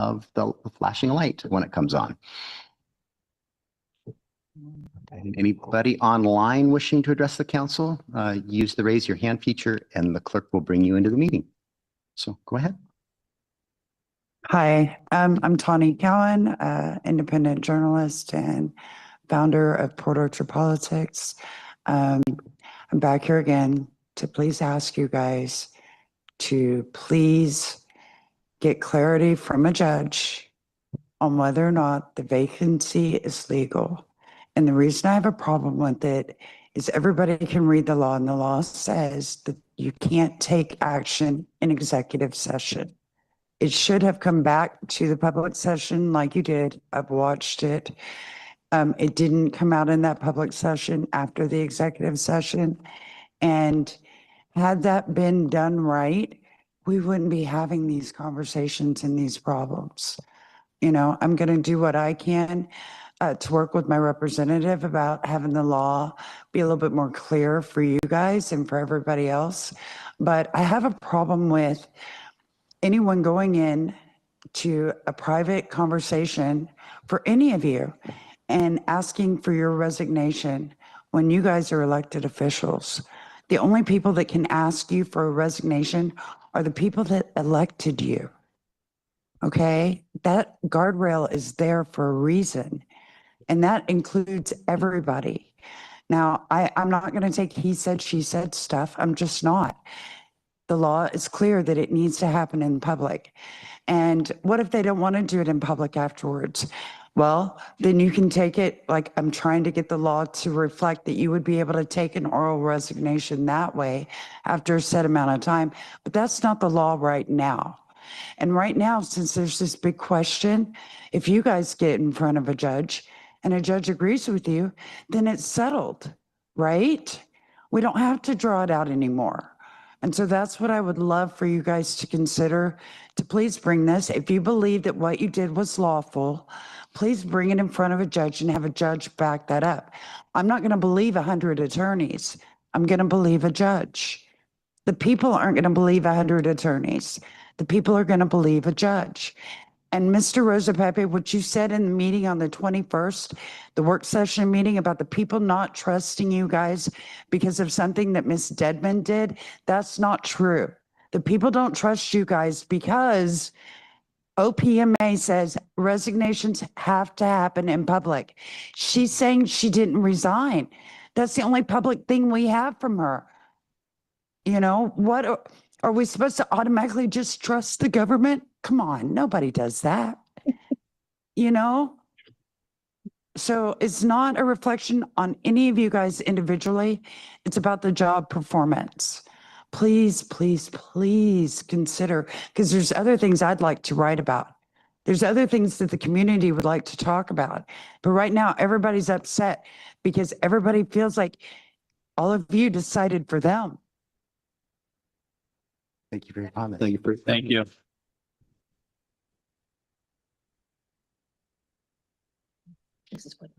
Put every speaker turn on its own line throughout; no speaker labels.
of the flashing light when it comes on. Anybody online wishing to address the council, use the raise your hand feature and the clerk will bring you into the meeting. So go ahead.
Hi, I'm Tawny Cowan, independent journalist and founder of Port Orchard Politics. I'm back here again to please ask you guys to please get clarity from a judge on whether or not the vacancy is legal. And the reason I have a problem with it is everybody can read the law, and the law says that you can't take action in executive session. It should have come back to the public session like you did. I've watched it. It didn't come out in that public session after the executive session. And had that been done right, we wouldn't be having these conversations and these problems. You know, I'm going to do what I can to work with my representative about having the law be a little bit more clear for you guys and for everybody else. But I have a problem with anyone going in to a private conversation for any of you and asking for your resignation when you guys are elected officials. The only people that can ask you for a resignation are the people that elected you. Okay? That guardrail is there for a reason, and that includes everybody. Now, I'm not going to take he said, she said stuff. I'm just not. The law is clear that it needs to happen in public. And what if they don't want to do it in public afterwards? Well, then you can take it, like I'm trying to get the law to reflect that you would be able to take an oral resignation that way after a set amount of time. But that's not the law right now. And right now, since there's this big question, if you guys get in front of a judge and a judge agrees with you, then it's settled, right? We don't have to draw it out anymore. And so that's what I would love for you guys to consider, to please bring this. If you believe that what you did was lawful, please bring it in front of a judge and have a judge back that up. I'm not going to believe 100 attorneys. I'm going to believe a judge. The people aren't going to believe 100 attorneys. The people are going to believe a judge. And Mr. Rosa Pepe, what you said in the meeting on the 21st, the work session meeting about the people not trusting you guys because of something that Ms. Dedman did, that's not true. The people don't trust you guys because OPMA says resignations have to happen in public. She's saying she didn't resign. That's the only public thing we have from her. You know, what are we supposed to automatically just trust the government? Come on, nobody does that. You know? So it's not a reflection on any of you guys individually. It's about the job performance. Please, please, please consider, because there's other things I'd like to write about. There's other things that the community would like to talk about. But right now, everybody's upset because everybody feels like all of you decided for them.
Thank you for your comment.
Thank you.
This is good.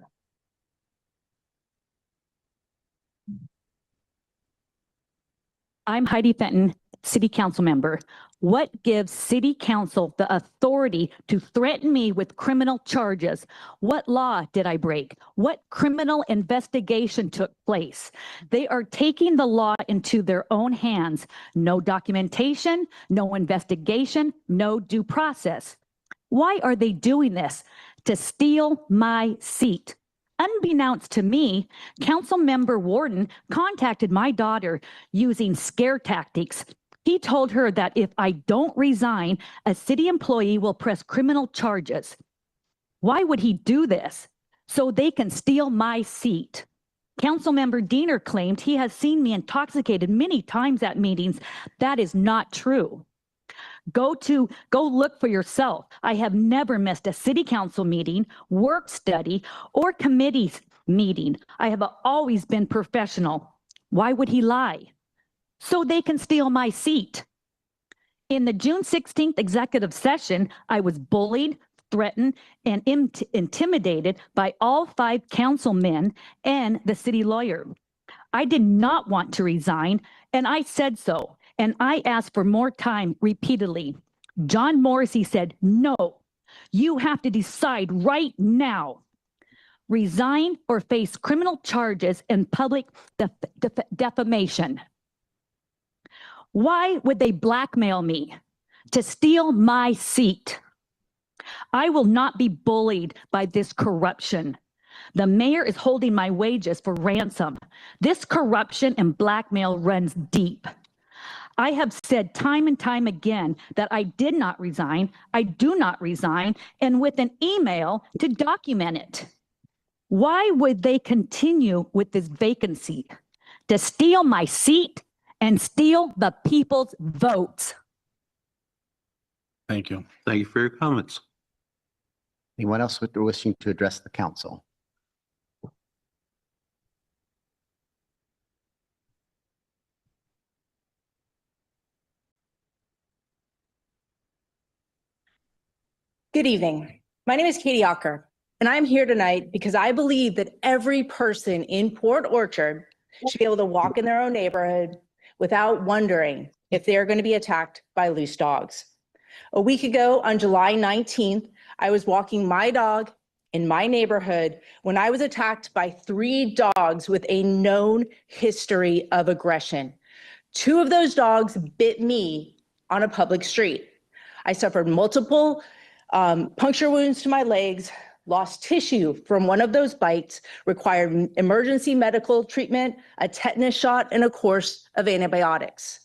I'm Heidi Fenton, City Council member. What gives City Council the authority to threaten me with criminal charges? What law did I break? What criminal investigation took place? They are taking the law into their own hands. No documentation, no investigation, no due process. Why are they doing this? To steal my seat. Unbeknownst to me, Council Member Warden contacted my daughter using scare tactics. He told her that if I don't resign, a city employee will press criminal charges. Why would he do this? So they can steal my seat. Councilmember Diener claimed he has seen me intoxicated many times at meetings. That is not true. Go look for yourself. I have never missed a city council meeting, work study, or committee meeting. I have always been professional. Why would he lie? So they can steal my seat. In the June 16th executive session, I was bullied, threatened, and intimidated by all 5 councilmen and the city lawyer. I did not want to resign, and I said so. And I asked for more time repeatedly. John Morrissey said, no, You have to decide right now. Resign or face criminal charges and public defamation. Why would they blackmail me to steal my seat? I will not be bullied by this corruption. The mayor is holding my wages for ransom. This corruption and blackmail runs deep. I have said time and time again that I did not resign, I do not resign, and with an email to document it. Why would they continue with this vacancy? To steal my seat and steal the people's votes.
Thank you. Thank you for your comments.
Anyone else wishing to address the council?
Good evening. My name is Katie Ocker, and I'm here tonight because I believe that every person in Port Orchard should be able to walk in their own neighborhood without wondering if they're going to be attacked by loose dogs. A week ago, on July 19th, I was walking my dog in my neighborhood when I was attacked by 3 dogs with a known history of aggression. 2 of those dogs bit me on a public street. I suffered multiple puncture wounds to my legs, lost tissue from one of those bites, required emergency medical treatment, a tetanus shot, and a course of antibiotics.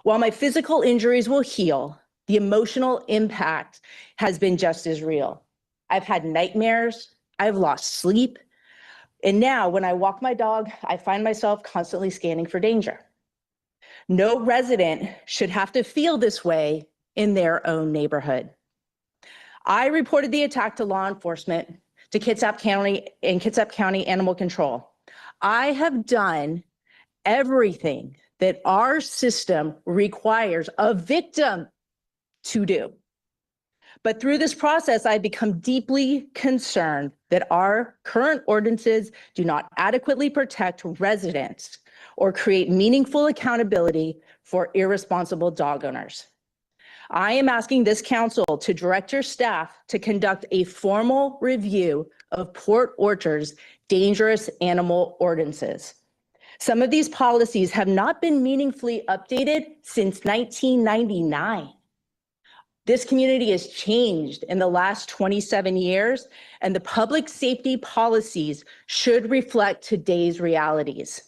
While my physical injuries will heal, the emotional impact has been just as real. I've had nightmares, I've lost sleep, and now when I walk my dog, I find myself constantly scanning for danger. No resident should have to feel this way in their own neighborhood. I reported the attack to law enforcement, to Kitsap County and Kitsap County Animal Control. I have done everything that our system requires a victim to do. But through this process, I've become deeply concerned that our current ordinances do not adequately protect residents or create meaningful accountability for irresponsible dog owners. I am asking this council to direct your staff to conduct a formal review of Port Orchard's dangerous animal ordinances. Some of these policies have not been meaningfully updated since 1999. This community has changed in the last 27 years, and the public safety policies should reflect today's realities.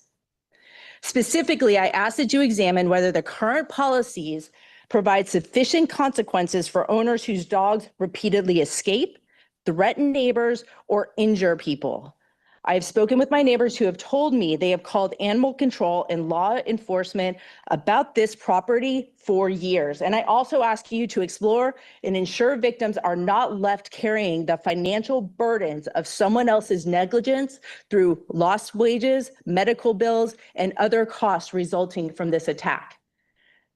Specifically, I ask that you examine whether the current policies provide sufficient consequences for owners whose dogs repeatedly escape, threaten neighbors, or injure people. I have spoken with my neighbors who have told me they have called animal control and law enforcement about this property for years. And I also ask you to explore and ensure victims are not left carrying the financial burdens of someone else's negligence through lost wages, medical bills, and other costs resulting from this attack.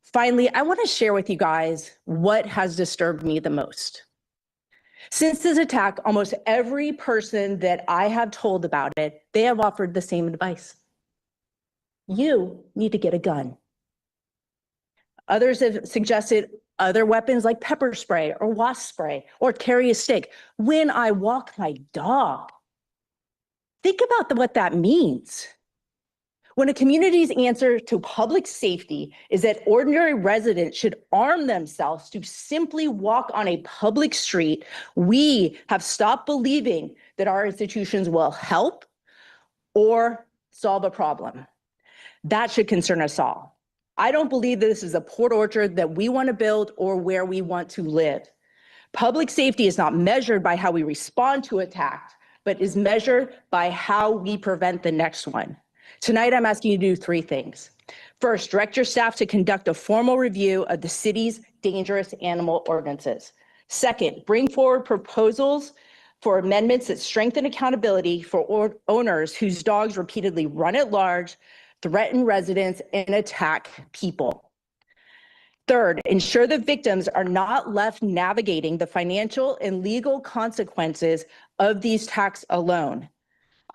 Finally, I want to share with you guys what has disturbed me the most. Since this attack, almost every person that I have told about it, they have offered the same advice. You need to get a gun. Others have suggested other weapons like pepper spray or wasp spray or carry a stick. When I walk my dog, think about what that means. When a community's answer to public safety is that ordinary residents should arm themselves to simply walk on a public street, we have stopped believing that our institutions will help or solve a problem. That should concern us all. I don't believe this is a Port Orchard that we want to build or where we want to live. Public safety is not measured by how we respond to attacks, but is measured by how we prevent the next one. Tonight, I'm asking you to do 3 things. First, direct your staff to conduct a formal review of the city's dangerous animal ordinances. Second, bring forward proposals for amendments that strengthen accountability for owners whose dogs repeatedly run at large, threaten residents, and attack people. Third, ensure the victims are not left navigating the financial and legal consequences of these attacks alone.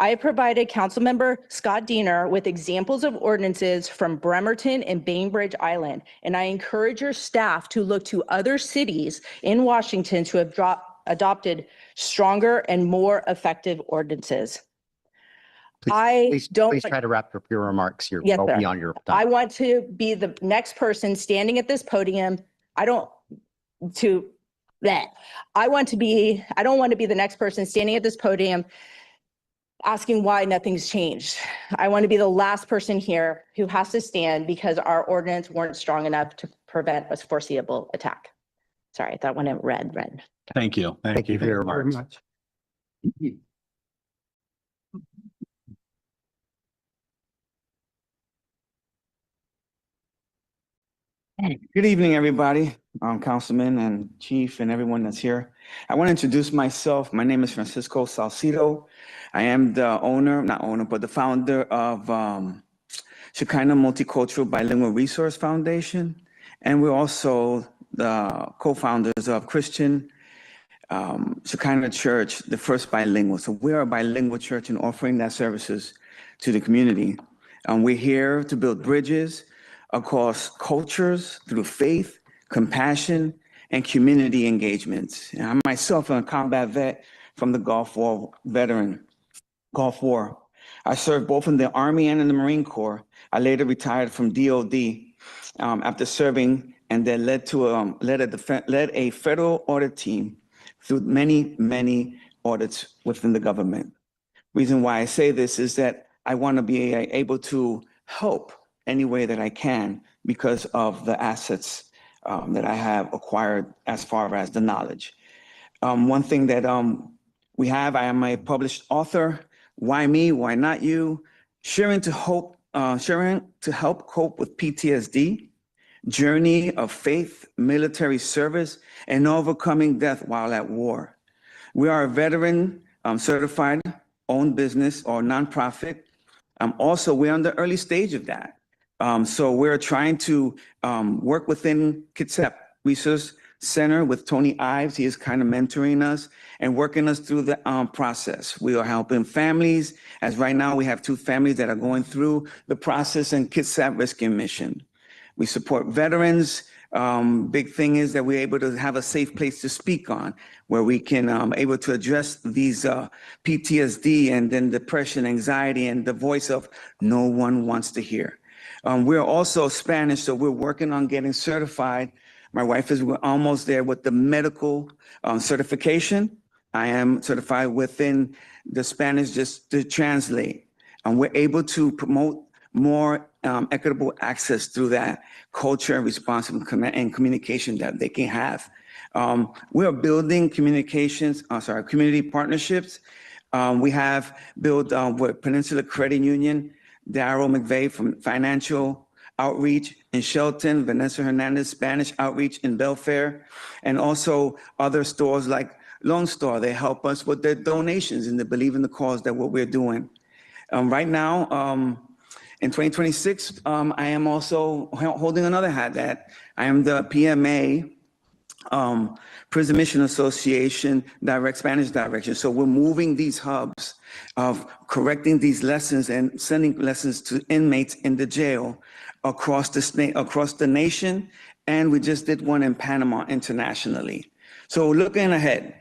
I have provided Councilmember Scott Diener with examples of ordinances from Bremerton and Bainbridge Island, and I encourage your staff to look to other cities in Washington to adopted stronger and more effective ordinances.
Please-
I
Please,
don't.
please try to wrap up your remarks. You're
Yes,
well
sir.
beyond your
I
time.
want to be the next person standing at this podium. I don't want to be the next person standing at this podium asking why nothing's changed. I want to be the last person here who has to stand because our ordinance weren't strong enough to prevent a foreseeable attack. Sorry, that one read.
Thank you.
Thank you for your remarks.
Good evening, everybody. Councilman and Chief and everyone that's here. I want to introduce myself. My name is Francisco Salcido. I am the the founder of Shekinah Multicultural Bilingual Resource Foundation. And we're also the co-founders of Christian Shekinah Church, the first bilingual. So we're a bilingual church and offering that services to the community. We're here to build bridges across cultures through faith, compassion, and community engagements. And I myself am a combat vet from the Gulf War War. I served both in the Army and in the Marine Corps. I later retired from DOD after serving, and then led a federal audit team through many audits within the government. Reason why I say this is that I want to be able to help any way that I can because of the assets that I have acquired as far as the knowledge. One thing that we have, I am a published author. Why me? Why not you? Sharing to help cope with PTSD, journey of faith, military service, and overcoming death while at war. We are a veteran certified owned business or nonprofit. Also, we're on the early stage of that. So we're trying to work within Kitsap Resource Center with Tony Ives. He is kind of mentoring us and working us through the process. We are helping families, as right now we have 2 families that are going through the process in Kitsap Rescue Mission. We support veterans. Big thing is that we're able to have a safe place to speak on, where we can able to address these PTSD and then depression, anxiety, and the voice of no one wants to hear. We're also Spanish, so we're working on getting certified. My wife is almost there with the medical certification. I am certified within the Spanish just to translate. And we're able to promote more equitable access through that culture and responsible and communication that they can have. We are building community partnerships. We have built with Peninsula Credit Union, Darryl McVeigh from Financial Outreach in Shelton, Vanessa Hernandez, Spanish Outreach in Belfair, and also other stores like Lone Star. They help us with their donations and they believe in the cause that what we're doing. Right now, in 2026, I am also holding another hat that I am the PMA, Prison Mission Association Spanish Direction. So we're moving these hubs of correcting these lessons and sending lessons to inmates in the jail across the nation. And we just did one in Panama internationally. So looking ahead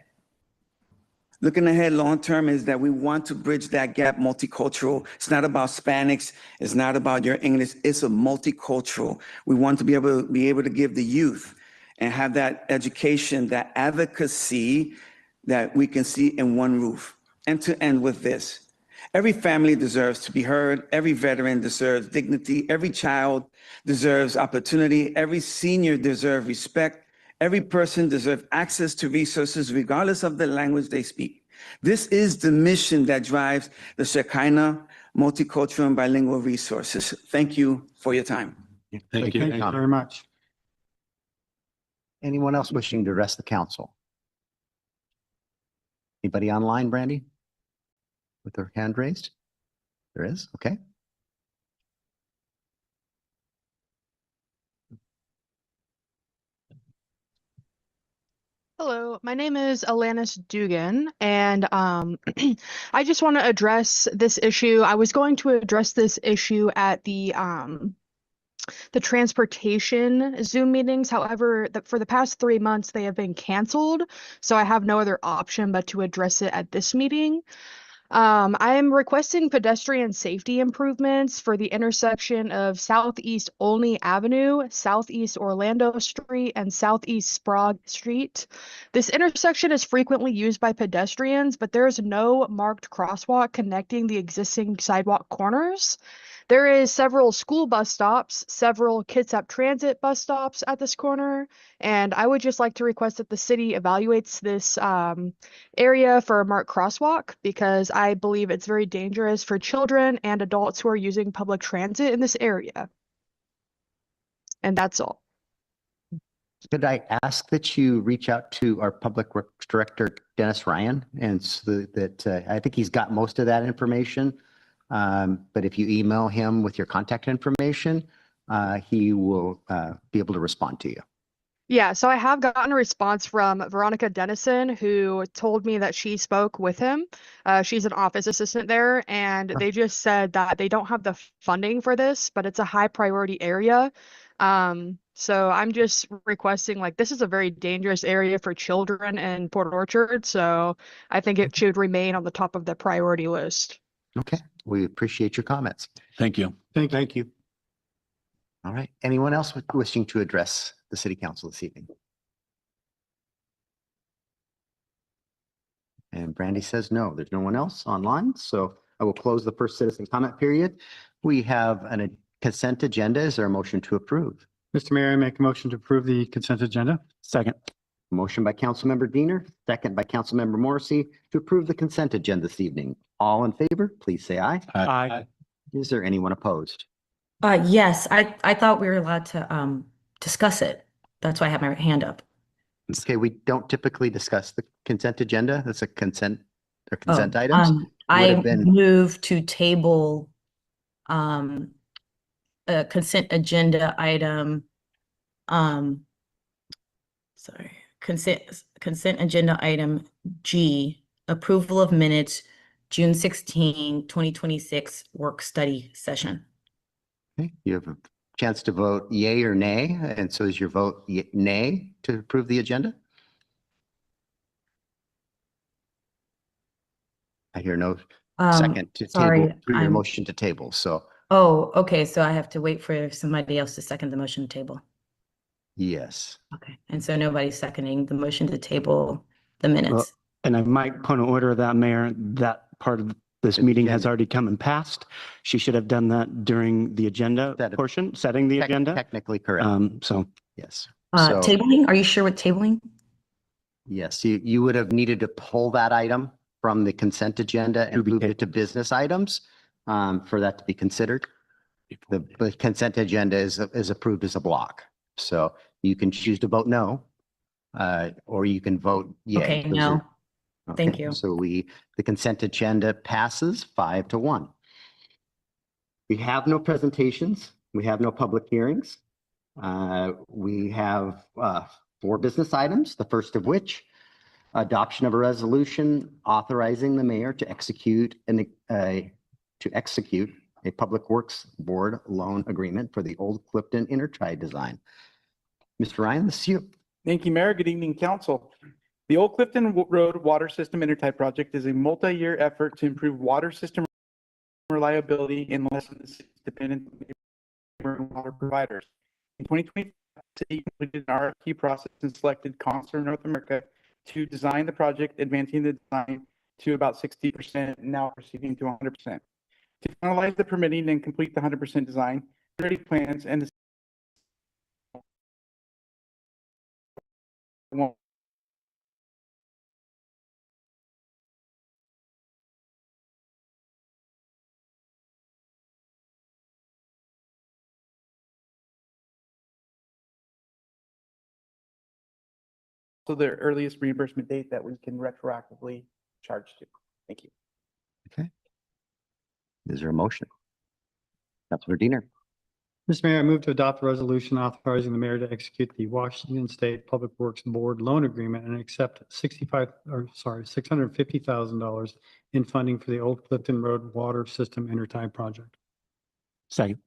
long term is that we want to bridge that gap multicultural. It's not about Hispanics. It's not about your English. It's a multicultural. We want to be able to give the youth and have that education, that advocacy that we can see in one roof. And to end with this, every family deserves to be heard. Every veteran deserves dignity. Every child deserves opportunity. Every senior deserves respect. Every person deserves access to resources, regardless of the language they speak. This is the mission that drives the Shekinah Multicultural and Bilingual Resources. Thank you for your time.
Thank you.
very
much.
Anyone else wishing to address the council? Anybody online, Brandy? With their hand raised? There is, okay.
Hello, my name is Alanis Dugan, and I just want to address this issue. I was going to address this issue at the the transportation Zoom meetings. However, for the past 3 months, they have been canceled. So I have no other option but to address it at this meeting. I am requesting pedestrian safety improvements for the intersection of Southeast Olney Avenue, Southeast Orlando Street, and Southeast Sprague Street. This intersection is frequently used by pedestrians, but there is no marked crosswalk connecting the existing sidewalk corners. There is several school bus stops, several Kitsap Transit bus stops at this corner, and I would just like to request that the city evaluates this area for a marked crosswalk because I believe it's very dangerous for children and adults who are using public transit in this area. And that's all.
Could I ask that you reach out to our Public Works Director, Dennis Ryan, and so that I think he's got most of that information. But if you email him with your contact information, he will be able to respond to you.
Yeah, so I have gotten a response from Veronica Dennison, who told me that she spoke with him. She's an office assistant there, and they just said that they don't have the funding for this, but it's a high priority area. So I'm just requesting, like, this is a very dangerous area for children in Port Orchard, so I think it should remain on the top of the priority list.
Okay, we appreciate your comments.
Thank you.
Thank you. All right, anyone else wishing to address the City Council this evening? And Brandy says no, there's no one else online, so I will close the first citizen comment period. We have a consent agenda. Is there a motion to approve?
Mr. Mayor, I make a motion to approve the consent agenda.
Second.
Motion by Councilmember Diener, second by Councilmember Morrissey to approve the consent agenda this evening. All in favor, please say aye.
Aye.
Is there anyone opposed?
Yes, I thought we were allowed to discuss it. That's why I have my hand up.
Okay, we don't typically discuss the consent agenda. That's a consent or consent items.
I
have been-
move to table a consent agenda item. Consent agenda item G, approval of minutes, June 16, 2026 work study session.
Okay, you have a chance to vote yay or nay, and so is your vote nay to approve the agenda? I hear no second to
sorry,
table, through your motion to table, so
Oh, okay, so I have to wait for somebody else to second the motion to table.
yes.
Okay, and so nobody's seconding the motion to table the minutes.
And I might point of order that, Mayor, that part of this meeting has already come and passed. She should have done that during the agenda portion, setting the agenda.
Technically correct,
So
yes. So,
Tabling, are you sure with tabling?
yes, you would have needed to pull that item from the consent agenda and move it to business items for that to be considered. The consent agenda is approved as a block. So you can choose to vote no, or you can vote yay.
Okay,
Those
no.
are-
Thank
okay,
you.
So the consent agenda passes 5-1. We have no presentations. We have no public hearings. We have 4 business items, the first of which adoption of a resolution authorizing the mayor to execute a Public Works Board loan agreement for the Old Clifton Intertie design. Mr. Ryan, this is you.
Thank you, Mayor. Good evening, Council. The Old Clifton Road Water System Intertie project is a multi-year effort to improve water system reliability and lessen the city's dependence on neighboring water providers. In 2020, the city completed an RFQ process and selected Conser North America to design the project, advancing the design to about 60%, now proceeding to 100%. To finalize the permitting and complete the 100% design, 30 plans, and the so the earliest reimbursement date that we can retroactively charge to. Thank you.
Okay. Is there a motion? Councilor Diener.
Mr. Mayor, I move to adopt a resolution authorizing the mayor to execute the Washington State Public Works Board loan agreement and accept $650,000 in funding for the Old Clifton Road Water System Intertie project.
Second.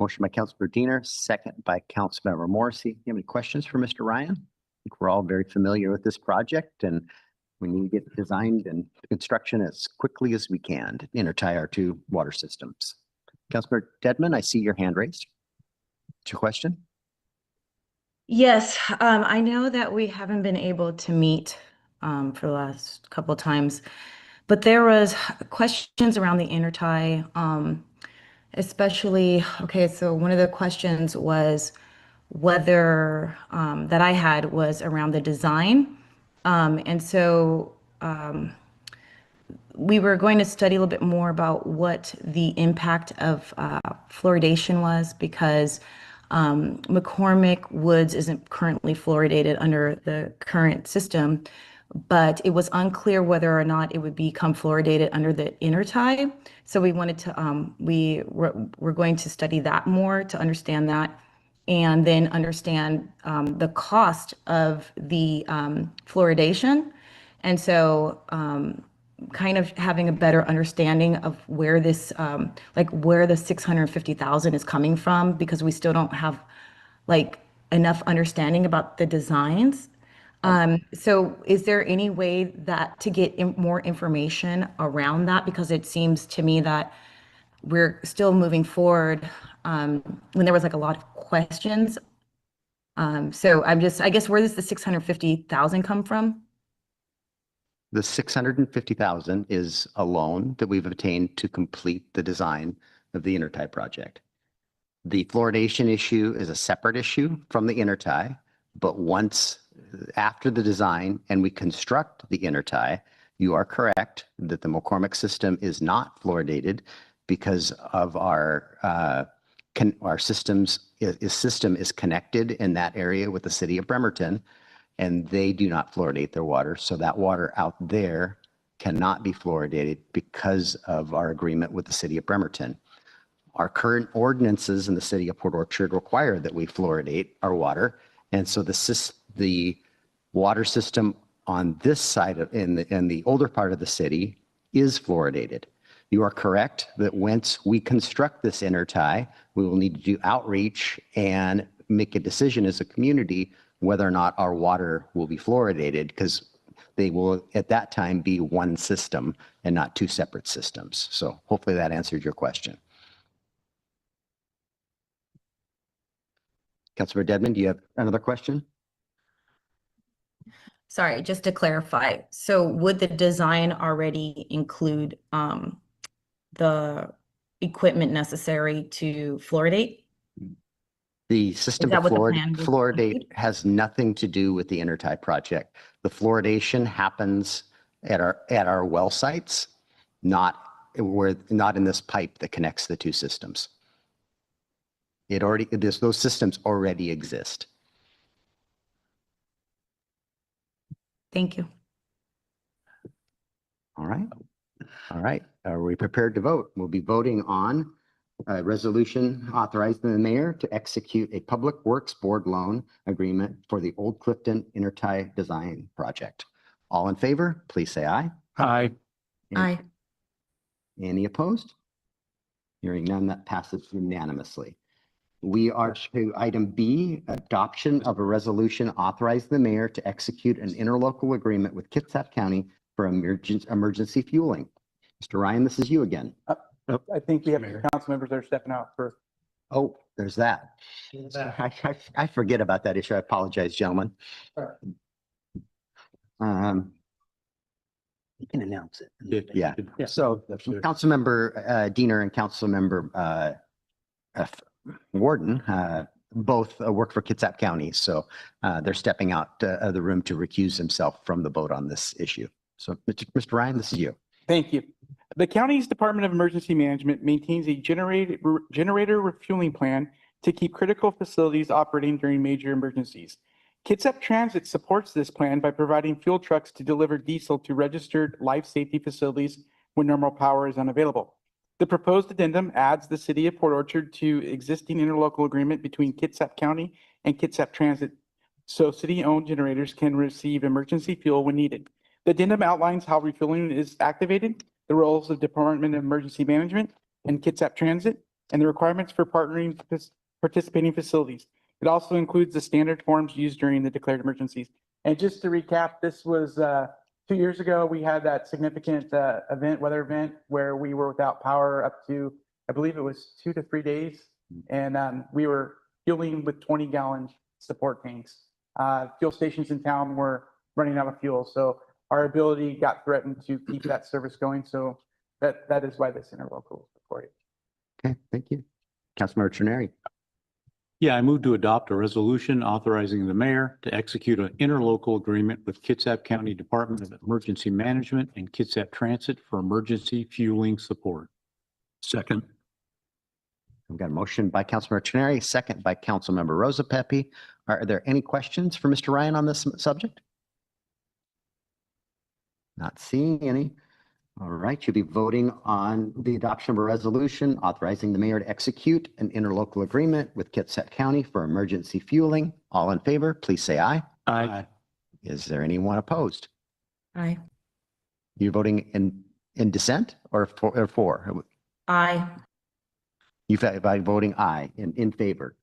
Motion by Councilmember Diener, second by Councilmember Morrissey. You have any questions for Mr. Ryan? I think we're all very familiar with this project and we need to get it designed and construction as quickly as we can to intertie our two water systems. Councilmember Dedman, I see your hand raised. What's your question?
Yes, I know that we haven't been able to meet for the last couple of times, but there was questions around the intertie, especially, okay, so one of the questions was whether that I had was around the design. And so we were going to study a little bit more about what the impact of fluoridation was because McCormick Woods isn't currently fluoridated under the current system, but it was unclear whether or not it would become fluoridated under the intertie. So we wanted to, we're going to study that more to understand that and then understand the cost of the fluoridation. And so kind of having a better understanding of where this, like where the 650,000 is coming from, because we still don't have like enough understanding about the designs. So is there any way that to get more information around that? Because it seems to me that we're still moving forward when there was like a lot of questions. So I guess where does the 650,000 come from?
The 650,000 is a loan that we've obtained to complete the design of the intertie project. The fluoridation issue is a separate issue from the intertie, but once after the design and we construct the intertie, you are correct that the McCormick system is not fluoridated because of our system is connected in that area with the city of Bremerton, and they do not fluoridate their water. So that water out there cannot be fluoridated because of our agreement with the city of Bremerton. Our current ordinances in the city of Port Orchard require that we fluoridate our water. And so the water system on this side of, in the older part of the city is fluoridated. You are correct that once we construct this intertie, we will need to do outreach and make a decision as a community whether or not our water will be fluoridated, because they will at that time be one system and not two separate systems. So hopefully that answered your question. Councilor Dedman, do you have another question?
Sorry, just to clarify. So would the design already include the equipment necessary to fluoridate?
The system
Is that
to
what the plan would
fluoridate
include?
has nothing to do with the intertie project. The fluoridation happens at our well sites, not in this pipe that connects the two systems. Those systems already exist.
Thank you.
All right. All right. Are we prepared to vote? We'll be voting on a resolution authorizing the mayor to execute a public works board loan agreement for the Old Clifton Intertie Design Project. All in favor, please say aye.
Aye.
Aye.
Any opposed? Hearing none, that passes unanimously. We are to item B, adoption of a resolution authorizing the mayor to execute an interlocal agreement with Kitsap County for emergency fueling. Mr. Ryan, this is you again.
I think we have council members that are stepping out for.
Oh, there's that. I forget about that issue. I apologize, gentlemen. You can announce it. Yeah. So Councilmember Diener and Councilmember Warden both work for Kitsap County. So they're stepping out of the room to recuse himself from the vote on this issue. So Mr. Ryan, this is you.
Thank you. The county's Department of Emergency Management maintains a generator refueling plan to keep critical facilities operating during major emergencies. Kitsap Transit supports this plan by providing fuel trucks to deliver diesel to registered life safety facilities when normal power is unavailable. The proposed addendum adds the city of Port Orchard to existing interlocal agreement between Kitsap County and Kitsap Transit, so city-owned generators can receive emergency fuel when needed. The addendum outlines how refueling is activated, the roles of Department of Emergency Management and Kitsap Transit, and the requirements for participating facilities. It also includes the standard forms used during the declared emergencies. And just to recap, this was 2 years ago, we had that significant weather event where we were without power up to, I believe it was 2 to 3 days. And we were fueling with 20-gallon support tanks. Fuel stations in town were running out of fuel. So our ability got threatened to keep that service going. So that is why this interlocal is before you.
Okay, thank you. Councilmember Trenary.
Yeah, I move to adopt a resolution authorizing the mayor to execute an interlocal agreement with Kitsap County Department of Emergency Management and Kitsap Transit for emergency fueling support. Second.
We've got a motion by Councilmember Trenary, second by Councilmember Rosa Pepe. Are there any questions for Mr. Ryan on this subject? Not seeing any. All right, you'll be voting on the adoption of a resolution authorizing the mayor to execute an interlocal agreement with Kitsap County for emergency fueling. All in favor, please say aye.
Aye.
Is there anyone opposed?
Aye.
You're voting in dissent or for?
Aye.
By voting aye in favor.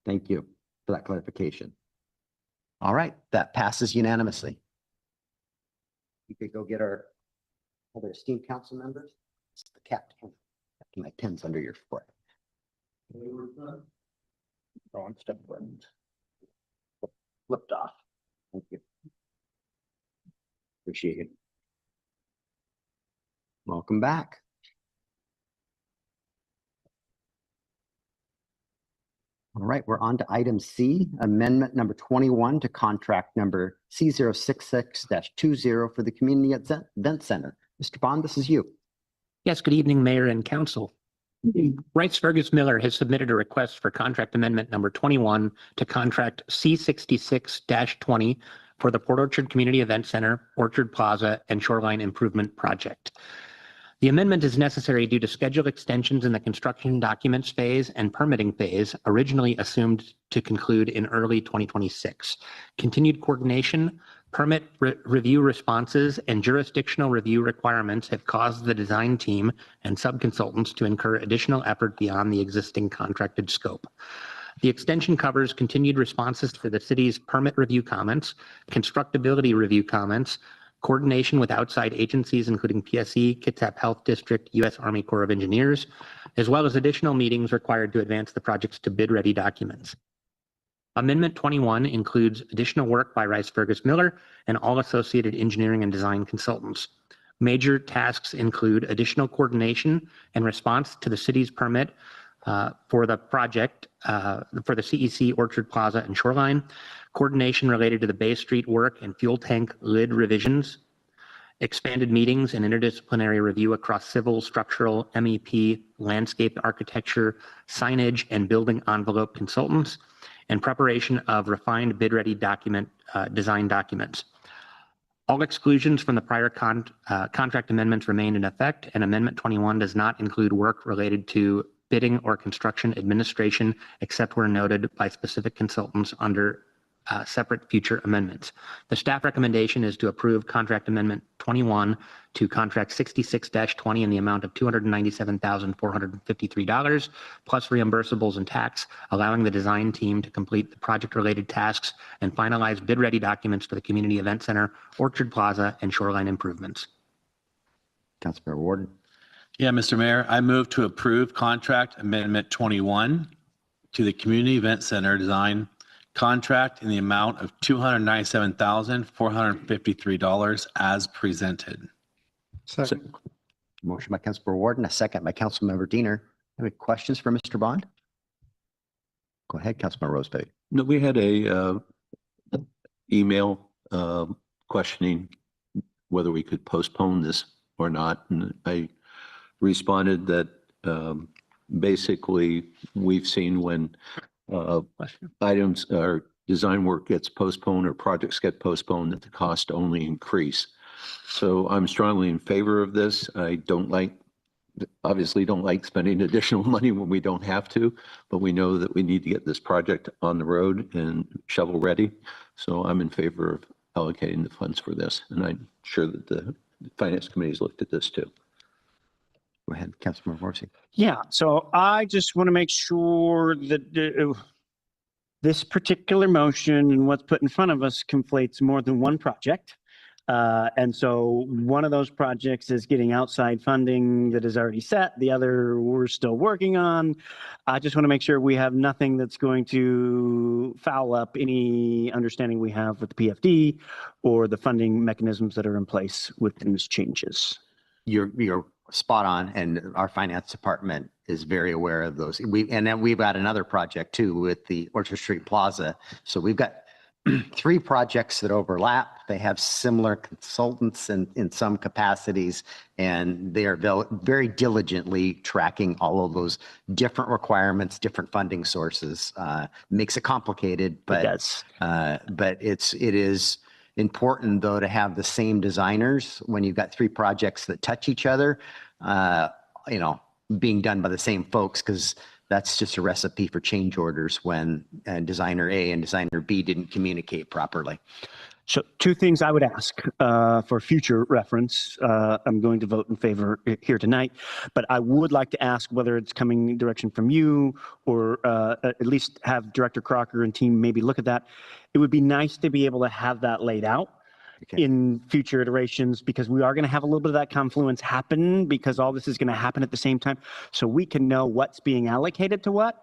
Thank you for that clarification. All right, that passes unanimously. You could go get our other esteemed council members. It's the captain. My pen's under your foot. Wrong step buttons. Flipped off. Thank you. Appreciate it. Welcome back. All right, we're on to item C, amendment number 21 to contract number C066-20 for the Community Event Center. Mr. Bond, this is you.
Yes, good evening, Mayor and Council. Rice Fergus Miller has submitted a request for contract amendment number 21 to contract C66-20 for the Port Orchard Community Event Center, Orchard Plaza, and Shoreline Improvement Project. The amendment is necessary due to schedule extensions in the construction documents phase and permitting phase, originally assumed to conclude in early 2026. Continued coordination, permit review responses, and jurisdictional review requirements have caused the design team and subconsultants to incur additional effort beyond the existing contracted scope. The extension covers continued responses to the city's permit review comments, constructability review comments, coordination with outside agencies, including PSE, Kitsap Health District, U.S. Army Corps of Engineers, as well as additional meetings required to advance the projects to bid-ready documents. Amendment 21 includes additional work by Rice Fergus Miller and all associated engineering and design consultants. Major tasks include additional coordination and response to the city's permit for the project for the CEC Orchard Plaza and Shoreline, coordination related to the Bay Street work and fuel tank lid revisions, expanded meetings and interdisciplinary review across civil, structural, MEP, landscape architecture, signage, and building envelope consultants, and preparation of refined bid-ready design documents. All exclusions from the prior contract amendments remain in effect, and Amendment 21 does not include work related to bidding or construction administration, except where noted by specific consultants under separate future amendments. The staff recommendation is to approve Contract Amendment 21 to Contract 66-20 in the amount of $297,453 plus reimbursables and tax, allowing the design team to complete the project-related tasks and finalize bid-ready documents for the Community Event Center, Orchard Plaza, and Shoreline improvements.
Councilmember Warden.
Yeah, Mr. Mayor, I move to approve Contract Amendment 21 to the Community Event Center design contract in the amount of $297,453 as presented.
Second.
Motion by Councilmember Warden, a second by Councilmember Diener. Any questions for Mr. Bond? Go ahead, Councilmember Roseberry.
No, we had a email questioning whether we could postpone this or not. And I responded that basically we've seen when items or design work gets postponed or projects get postponed that the cost only increase. So I'm strongly in favor of this. I obviously don't like spending additional money when we don't have to, but we know that we need to get this project on the road and shovel ready. So I'm in favor of allocating the funds for this. And I'm sure that the Finance Committee's looked at this too.
Go ahead, Councilmember Morrissey.
Yeah, so I just want to make sure that this particular motion and what's put in front of us conflates more than one project. And so one of those projects is getting outside funding that is already set. The other we're still working on. I just want to make sure we have nothing that's going to foul up any understanding we have with the PFD or the funding mechanisms that are in place with these changes.
You're spot on, and our finance department is very aware of those. And then we've got another project too with the Orchard Street Plaza. So we've got 3 projects that overlap. They have similar consultants in some capacities, and they are very diligently tracking all of those different requirements, different funding sources. Makes it complicated, but it is important though to have the same designers when you've got 3 projects that touch each other, being done by the same folks, because that's just a recipe for change orders when designer A and designer B didn't communicate properly.
So 2 things I would ask for future reference. I'm going to vote in favor here tonight, but I would like to ask whether it's coming direction from you or at least have Director Crocker and team maybe look at that. It would be nice to be able to have that laid out in future iterations, because we are going to have a little bit of that confluence happen because all this is going to happen at the same time. So we can know what's being allocated to what.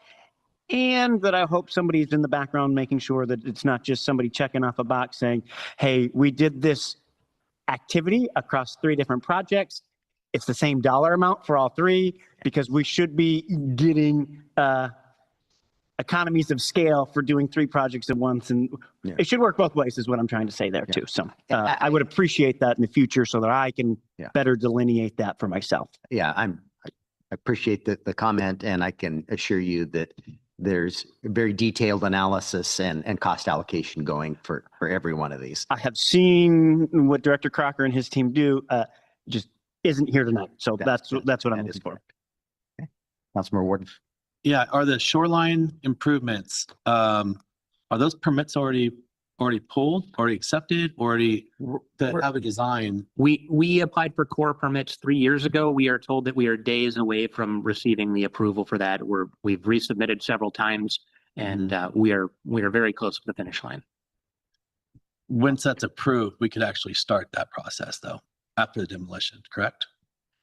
And that I hope somebody's in the background making sure that it's not just somebody checking off a box saying, hey, we did this activity across 3 different projects. It's the same dollar amount for all 3, because we should be getting economies of scale for doing 3 projects at once. And it should work both ways is what I'm trying to say there too. So I would appreciate that in the future so that I can better delineate that for myself.
Yeah, I appreciate the comment, and I can assure you that there's very detailed analysis and cost allocation going for every one of these.
I have seen what Director Crocker and his team do, just isn't here tonight. So that's what I'm looking for.
Okay. Councilmember Warden.
Yeah, are the shoreline improvements, are those permits already pulled, already accepted, already that have a design?
We applied for core permits 3 years ago. We are told that we are days away from receiving the approval for that. We've resubmitted several times, and we are very close to the finish line.
Once that's approved, we could actually start that process though, after the demolition, correct?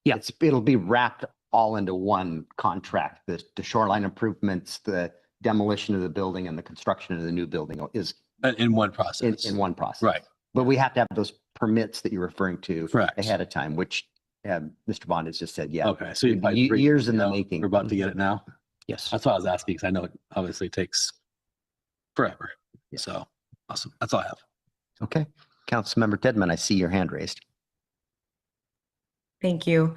Yeah.
It'll be wrapped all into one contract. The shoreline improvements, the demolition of the building, and the construction of the new building is
in one process.
In one process.
Right.
But we have to have those permits that you're referring to
Correct.
ahead of time, which Mr. Bond has just said, yeah.
Okay, so
years in the making.
We're about to get it now?
Yes.
That's why I was asking, because I know it obviously takes forever.
Yeah.
So, awesome. That's all I have.
Okay. Councilmember Tedman, I see your hand raised.
Thank you.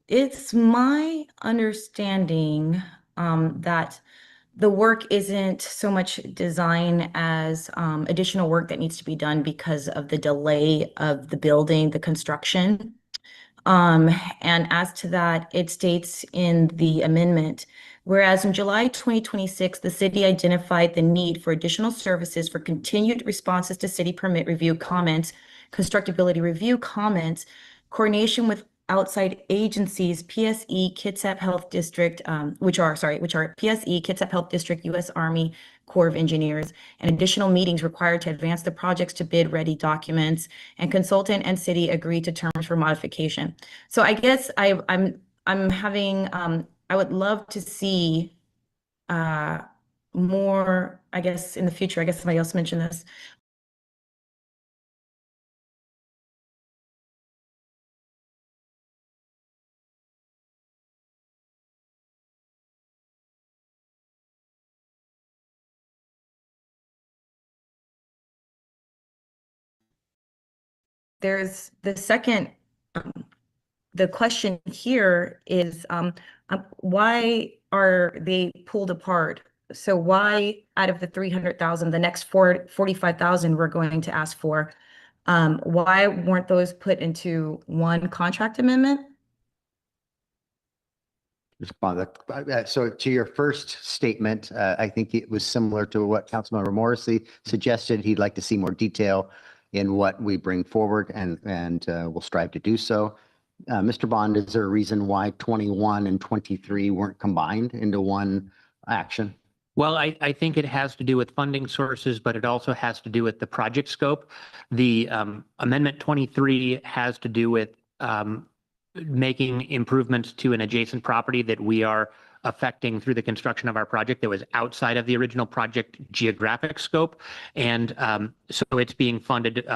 It's my understanding that the work isn't so much design as additional work that needs to be done because of the delay of the building, the construction. And as to that, it states in the amendment, whereas in July 2026, the city identified the need for additional services for continued responses to city permit review comments, constructability review comments, coordination with outside agencies, PSE, Kitsap Health District, which are PSE, Kitsap Health District, U.S. Army Corps of Engineers, and additional meetings required to advance the projects to bid-ready documents, and consultant and city agreed to terms for modification. So I guess I'm having, I would love to see more, I guess, in the future. I guess somebody else mentioned this. There's the second, the question here is why are they pulled apart? So why out of the 300,000, the next 45,000 we're going to ask for, why weren't those put into one contract amendment?
So to your first statement, I think it was similar to what Councilmember Morrissey suggested. He'd like to see more detail in what we bring forward, and we'll strive to do so. Mr. Bond, is there a reason why 21 and 23 weren't combined into one action?
Well, I think it has to do with funding sources, but it also has to do with the project scope. The Amendment 23 has to do with making improvements to an adjacent property that we are affecting through the construction of our project that was outside of the original project geographic scope. And so it's being funded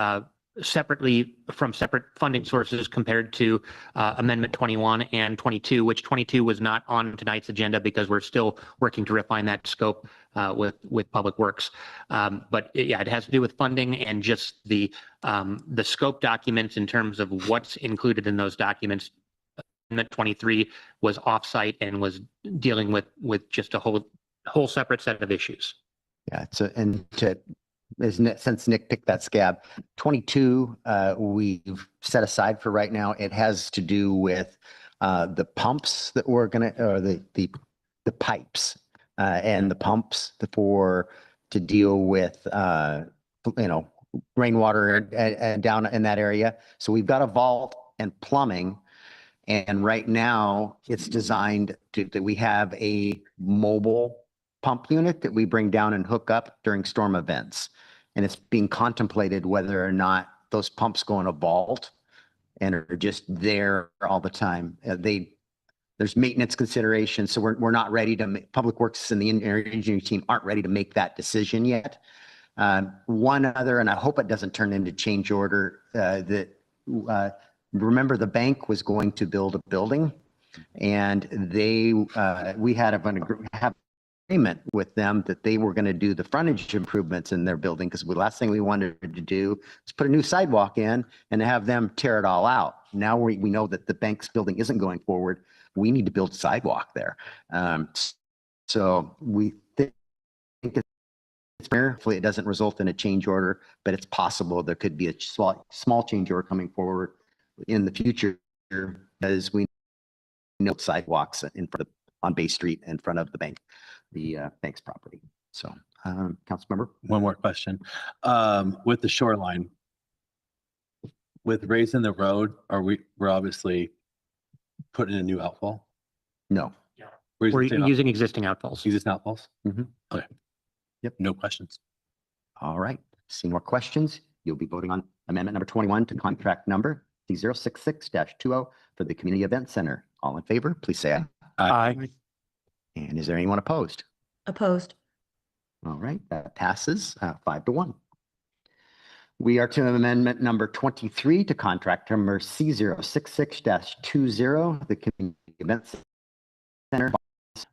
separately from separate funding sources compared to Amendment 21 and 22, which 22 was not on tonight's agenda because we're still working to refine that scope with Public Works. But yeah, it has to do with funding and just the scope documents in terms of what's included in those documents. Amendment 23 was offsite and was dealing with just a whole separate set of issues.
Yeah, since Nick picked that scab, 22 we've set aside for right now. It has to do with the pumps that we're gonna, or the pipes and the pumps to deal with rainwater down in that area. So we've got a vault and plumbing, and right now it's designed that we have a mobile pump unit that we bring down and hook up during storm events. And it's being contemplated whether or not those pumps go in a vault and are just there all the time. There's maintenance considerations, so we're not ready to Public Works and the engineering team aren't ready to make that decision yet. One other, and I hope it doesn't turn into change order, remember the bank was going to build a building, and we had have agreement with them that they were going to do the frontage improvements in their building, because the last thing we wanted to do is put a new sidewalk in and have them tear it all out. Now we know that the bank's building isn't going forward. We need to build sidewalk there. So we think hopefully it doesn't result in a change order, but it's possible there could be a small change order coming forward in the future, as we know sidewalks on Bay Street in front of the bank's property. So, Councilmember.
One more question. With the shoreline, with raising the road, we're obviously putting in a new outfall?
No.
We're using existing outfalls.
Existing outfalls?
Mm-hmm.
Okay.
Yep.
No questions.
All right. Seeing more questions, you'll be voting on amendment number 21 to contract number C066-20 for the Community Event Center. All in favor, please say aye.
Aye.
And is there anyone opposed?
Opposed.
All right, that passes 5-1. We are to amendment number 23 to contract number C066-20, the Community Event Center.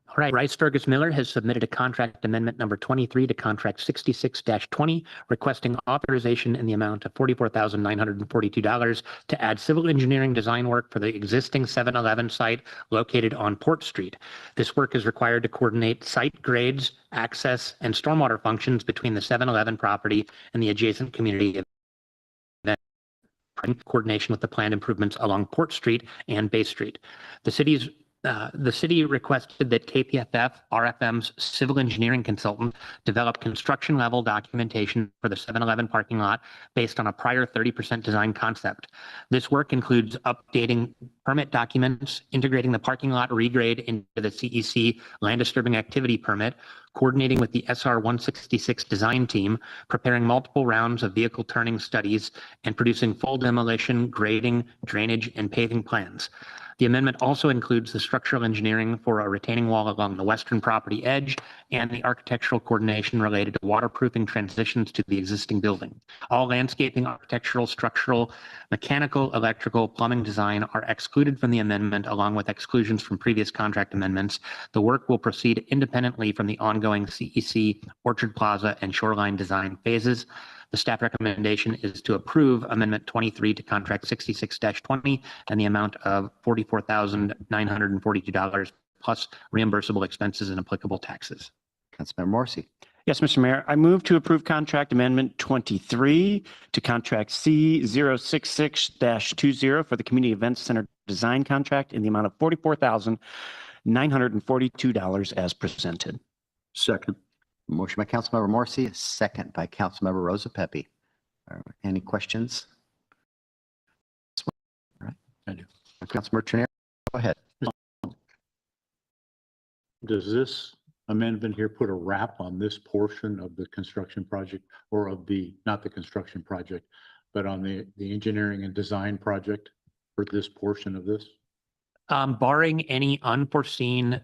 All right, Rice Fergus Miller has submitted a contract amendment number 23 to contract 66-20, requesting authorization in the amount of $44,942 to add civil engineering design work for the existing 7-Eleven site located on Port Street. This work is required to coordinate site grades, access, and stormwater functions between the 7-Eleven property and the adjacent community event, coordination with the planned improvements along Port Street and Bay Street. The city requested that KPFF, RFM's civil engineering consultant, develop construction level documentation for the 7-Eleven parking lot based on a prior 30% design concept. This work includes updating permit documents, integrating the parking lot regrade into the CEC land disturbing activity permit, coordinating with the SR 166 design team, preparing multiple rounds of vehicle turning studies, and producing full demolition, grading, drainage, and paving plans. The amendment also includes the structural engineering for a retaining wall along the western property edge and the architectural coordination related to waterproofing transitions to the existing building. All landscaping, architectural, structural, mechanical, electrical, plumbing design are excluded from the amendment, along with exclusions from previous contract amendments. The work will proceed independently from the ongoing CEC, Orchard Plaza, and Shoreline design phases. The staff recommendation is to approve Amendment 23 to Contract 66-20 and the amount of $44,942 plus reimbursable expenses and applicable taxes.
Councilmember Morrissey.
Yes, Mr. Mayor, I move to approve contract amendment 23 to contract C066-20 for the Community Events Center design contract in the amount of $44,942 as presented.
Second.
Motion by Councilmember Morrissey, a second by Councilmember Rosa Pepe. Any questions? All right.
I do.
Councilmember Trenary, go ahead.
Does this amendment here put a wrap on this portion of the construction project or of the, not the construction project, but on the engineering and design project for this portion of this?
Barring any unforeseen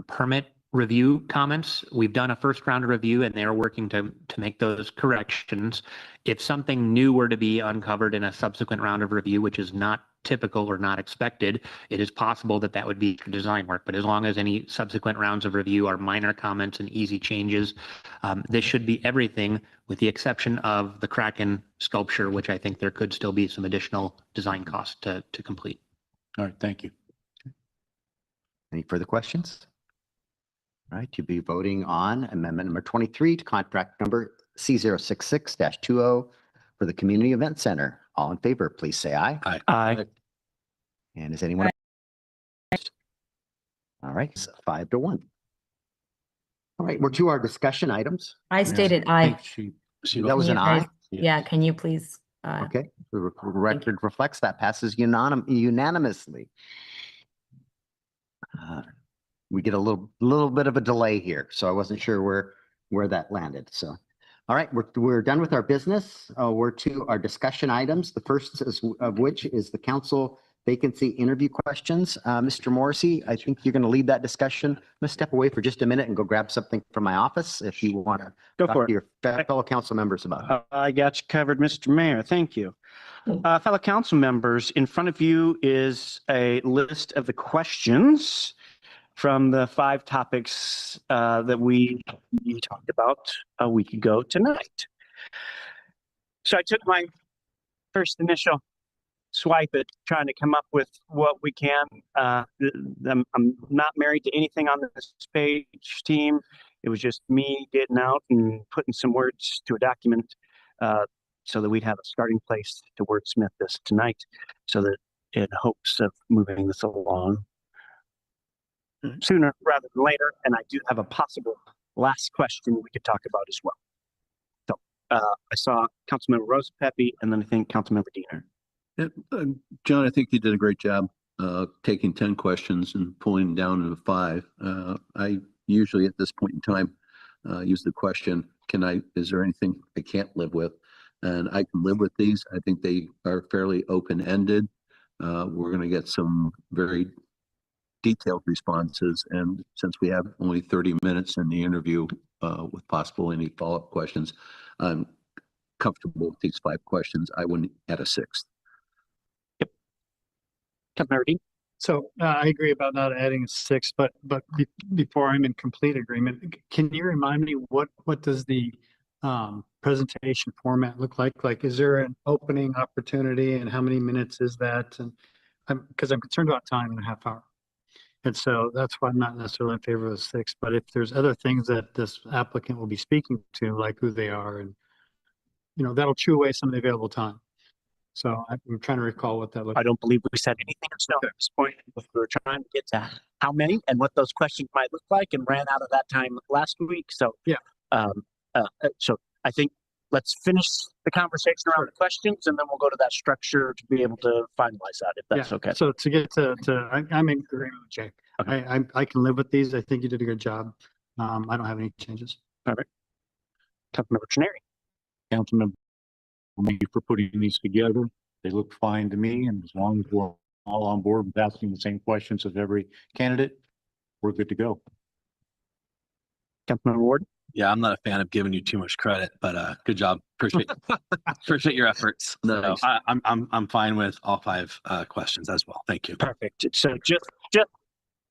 permit review comments, we've done a first round of review and they're working to make those corrections. If something new were to be uncovered in a subsequent round of review, which is not typical or not expected, it is possible that that would be for design work. But as long as any subsequent rounds of review are minor comments and easy changes, this should be everything with the exception of the Kraken sculpture, which I think there could still be some additional design costs to complete.
All right, thank you.
Any further questions? All right, you'll be voting on amendment number 23 to contract number C066-20 for the Community Event Center. All in favor, please say aye.
Aye.
And is anyone? All right, it's 5-1. All right, we're to our discussion items.
I stated aye.
That was an aye?
Yeah, can you please?
Okay, the record reflects that passes unanimously. We get a little bit of a delay here, so I wasn't sure where that landed. So, all right, we're done with our business. We're to our discussion items. The first of which is the council vacancy interview questions. Mr. Morrissey, I think you're going to lead that discussion. I'm going to step away for just a minute and go grab something from my office if you want to
Go
talk
for
to
it.
your fellow council members about it.
I got you covered, Mr. Mayor. Thank you. Fellow council members, in front of you is a list of the questions from the 5 topics that we talked about a week ago tonight. So I took my first initial swipe at trying to come up with what we can. I'm not married to anything on this page team. It was just me getting out and putting some words to a document so that we'd have a starting place to wordsmith this tonight, so that in hopes of moving this along sooner rather than later. And I do have a possible last question we could talk about as well. So I saw Councilmember Rosa Pepe and then I think Councilmember Diener.
Yeah, John, I think you did a great job taking 10 questions and pulling them down into 5. I usually at this point in time use the question, is there anything I can't live with? And I can live with these. I think they are fairly open-ended. We're going to get some very detailed responses. And since we have only 30 minutes in the interview with possible any follow-up questions, I'm comfortable with these 5 questions. I wouldn't add a 6th.
So I agree about not adding a 6, but before I'm in complete agreement, can you remind me what does the presentation format look like? Like, is there an opening opportunity and how many minutes is that? And because I'm concerned about time in a half hour. And so that's why I'm not necessarily in favor of a 6, but if there's other things that this applicant will be speaking to, like who they are, and, that'll chew away some of the available time. So I'm trying to recall what that looks
I
like.
don't believe we said anything in stone at this point. We were trying to get to how many and what those questions might look like, and ran out of that time last week. So
yeah.
So I think let's finish the conversation around the questions, and then we'll go to that structure to be able to finalize that, if that's okay.
So to get I'm in agreement with Jake.
Okay.
I can live with these. I think you did a good job. I don't have any changes.
Perfect. Councilmember Trenary.
Councilmember, thank you for putting these together. They look fine to me, and as long as we're all on board with asking the same questions of every candidate, we're good to go.
Councilmember Ward.
Yeah, I'm not a fan of giving you too much credit, but good job. Appreciate your efforts.
Nice.
So I'm fine with all 5 questions as well. Thank you.
Perfect. So just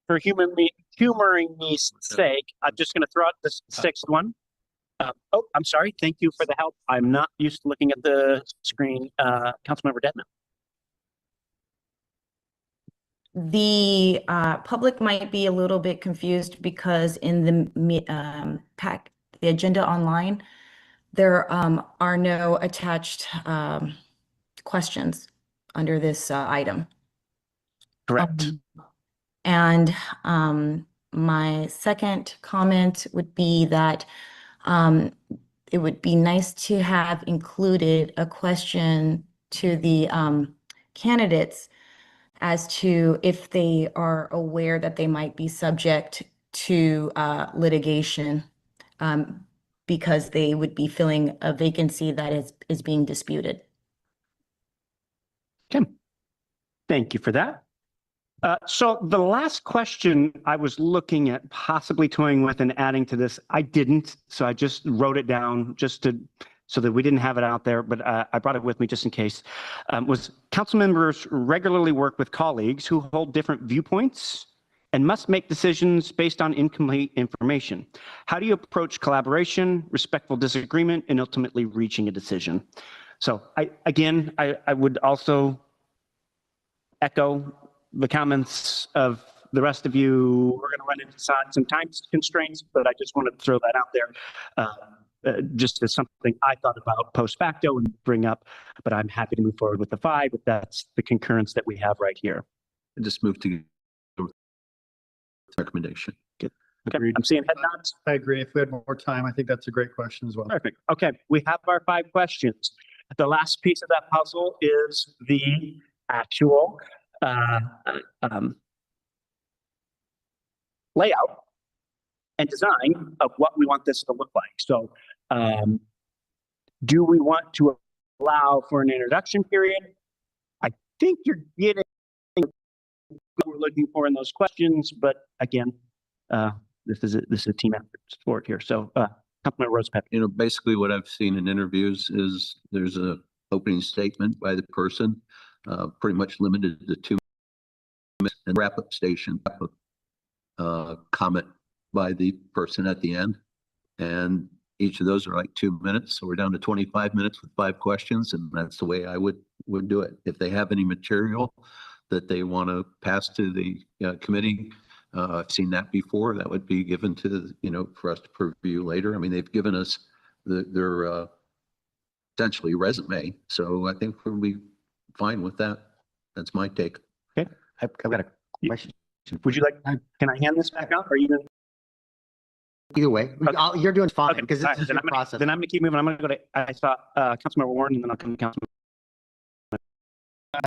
for humoring me's sake, I'm just going to throw out the 6th one. I'm sorry. Thank you for the help. I'm not used to looking at the screen. Councilmember Dedman.
The public might be a little bit confused because in the the agenda online, there are no attached questions under this item.
Correct.
And my second comment would be that it would be nice to have included a question to the candidates as to if they are aware that they might be subject to litigation because they would be filling a vacancy that is being disputed.
Okay. Thank you for that. So the last question I was looking at possibly toying with and adding to this, I didn't. So I just wrote it down so that we didn't have it out there, but I brought it with me just in case. Was council members regularly work with colleagues who hold different viewpoints and must make decisions based on incomplete information. How do you approach collaboration, respectful disagreement, and ultimately reaching a decision? So I would also echo the comments of the rest of you. We're going to run into some time constraints, but I just wanted to throw that out there just as something I thought about post facto and bring up, but I'm happy to move forward with the 5 if that's the concurrence that we have right here.
I just move to recommendation.
Okay. I'm seeing head nods.
I agree. If we had more time, I think that's a great question as well.
Perfect. Okay, we have our 5 questions. The last piece of that puzzle is the actual layout and design of what we want this to look like. So do we want to allow for an introduction period? I think you're getting what we're looking for in those questions, but again, this is a team effort sport here. So Councilmember Rosepepper.
Basically what I've seen in interviews is there's a opening statement by the person, pretty much limited to 2 minutes, and wrap-up station, comment by the person at the end. And each of those are like 2 minutes. So we're down to 25 minutes with 5 questions. And that's the way I would do it. If they have any material that they want to pass to the committee, I've seen that before. That would be given to, for us to preview later. I mean, they've given us their essentially resume. So I think we'll be fine with that. That's my take.
Okay.
I've got a question.
Would you like, can I hand this back up? Or are you going to?
Either way, you're doing fine because
Okay.
this is your process.
Then I'm going to keep moving. I'm going to go to, I saw Councilmember Warren, and then I'll come to Councilmember.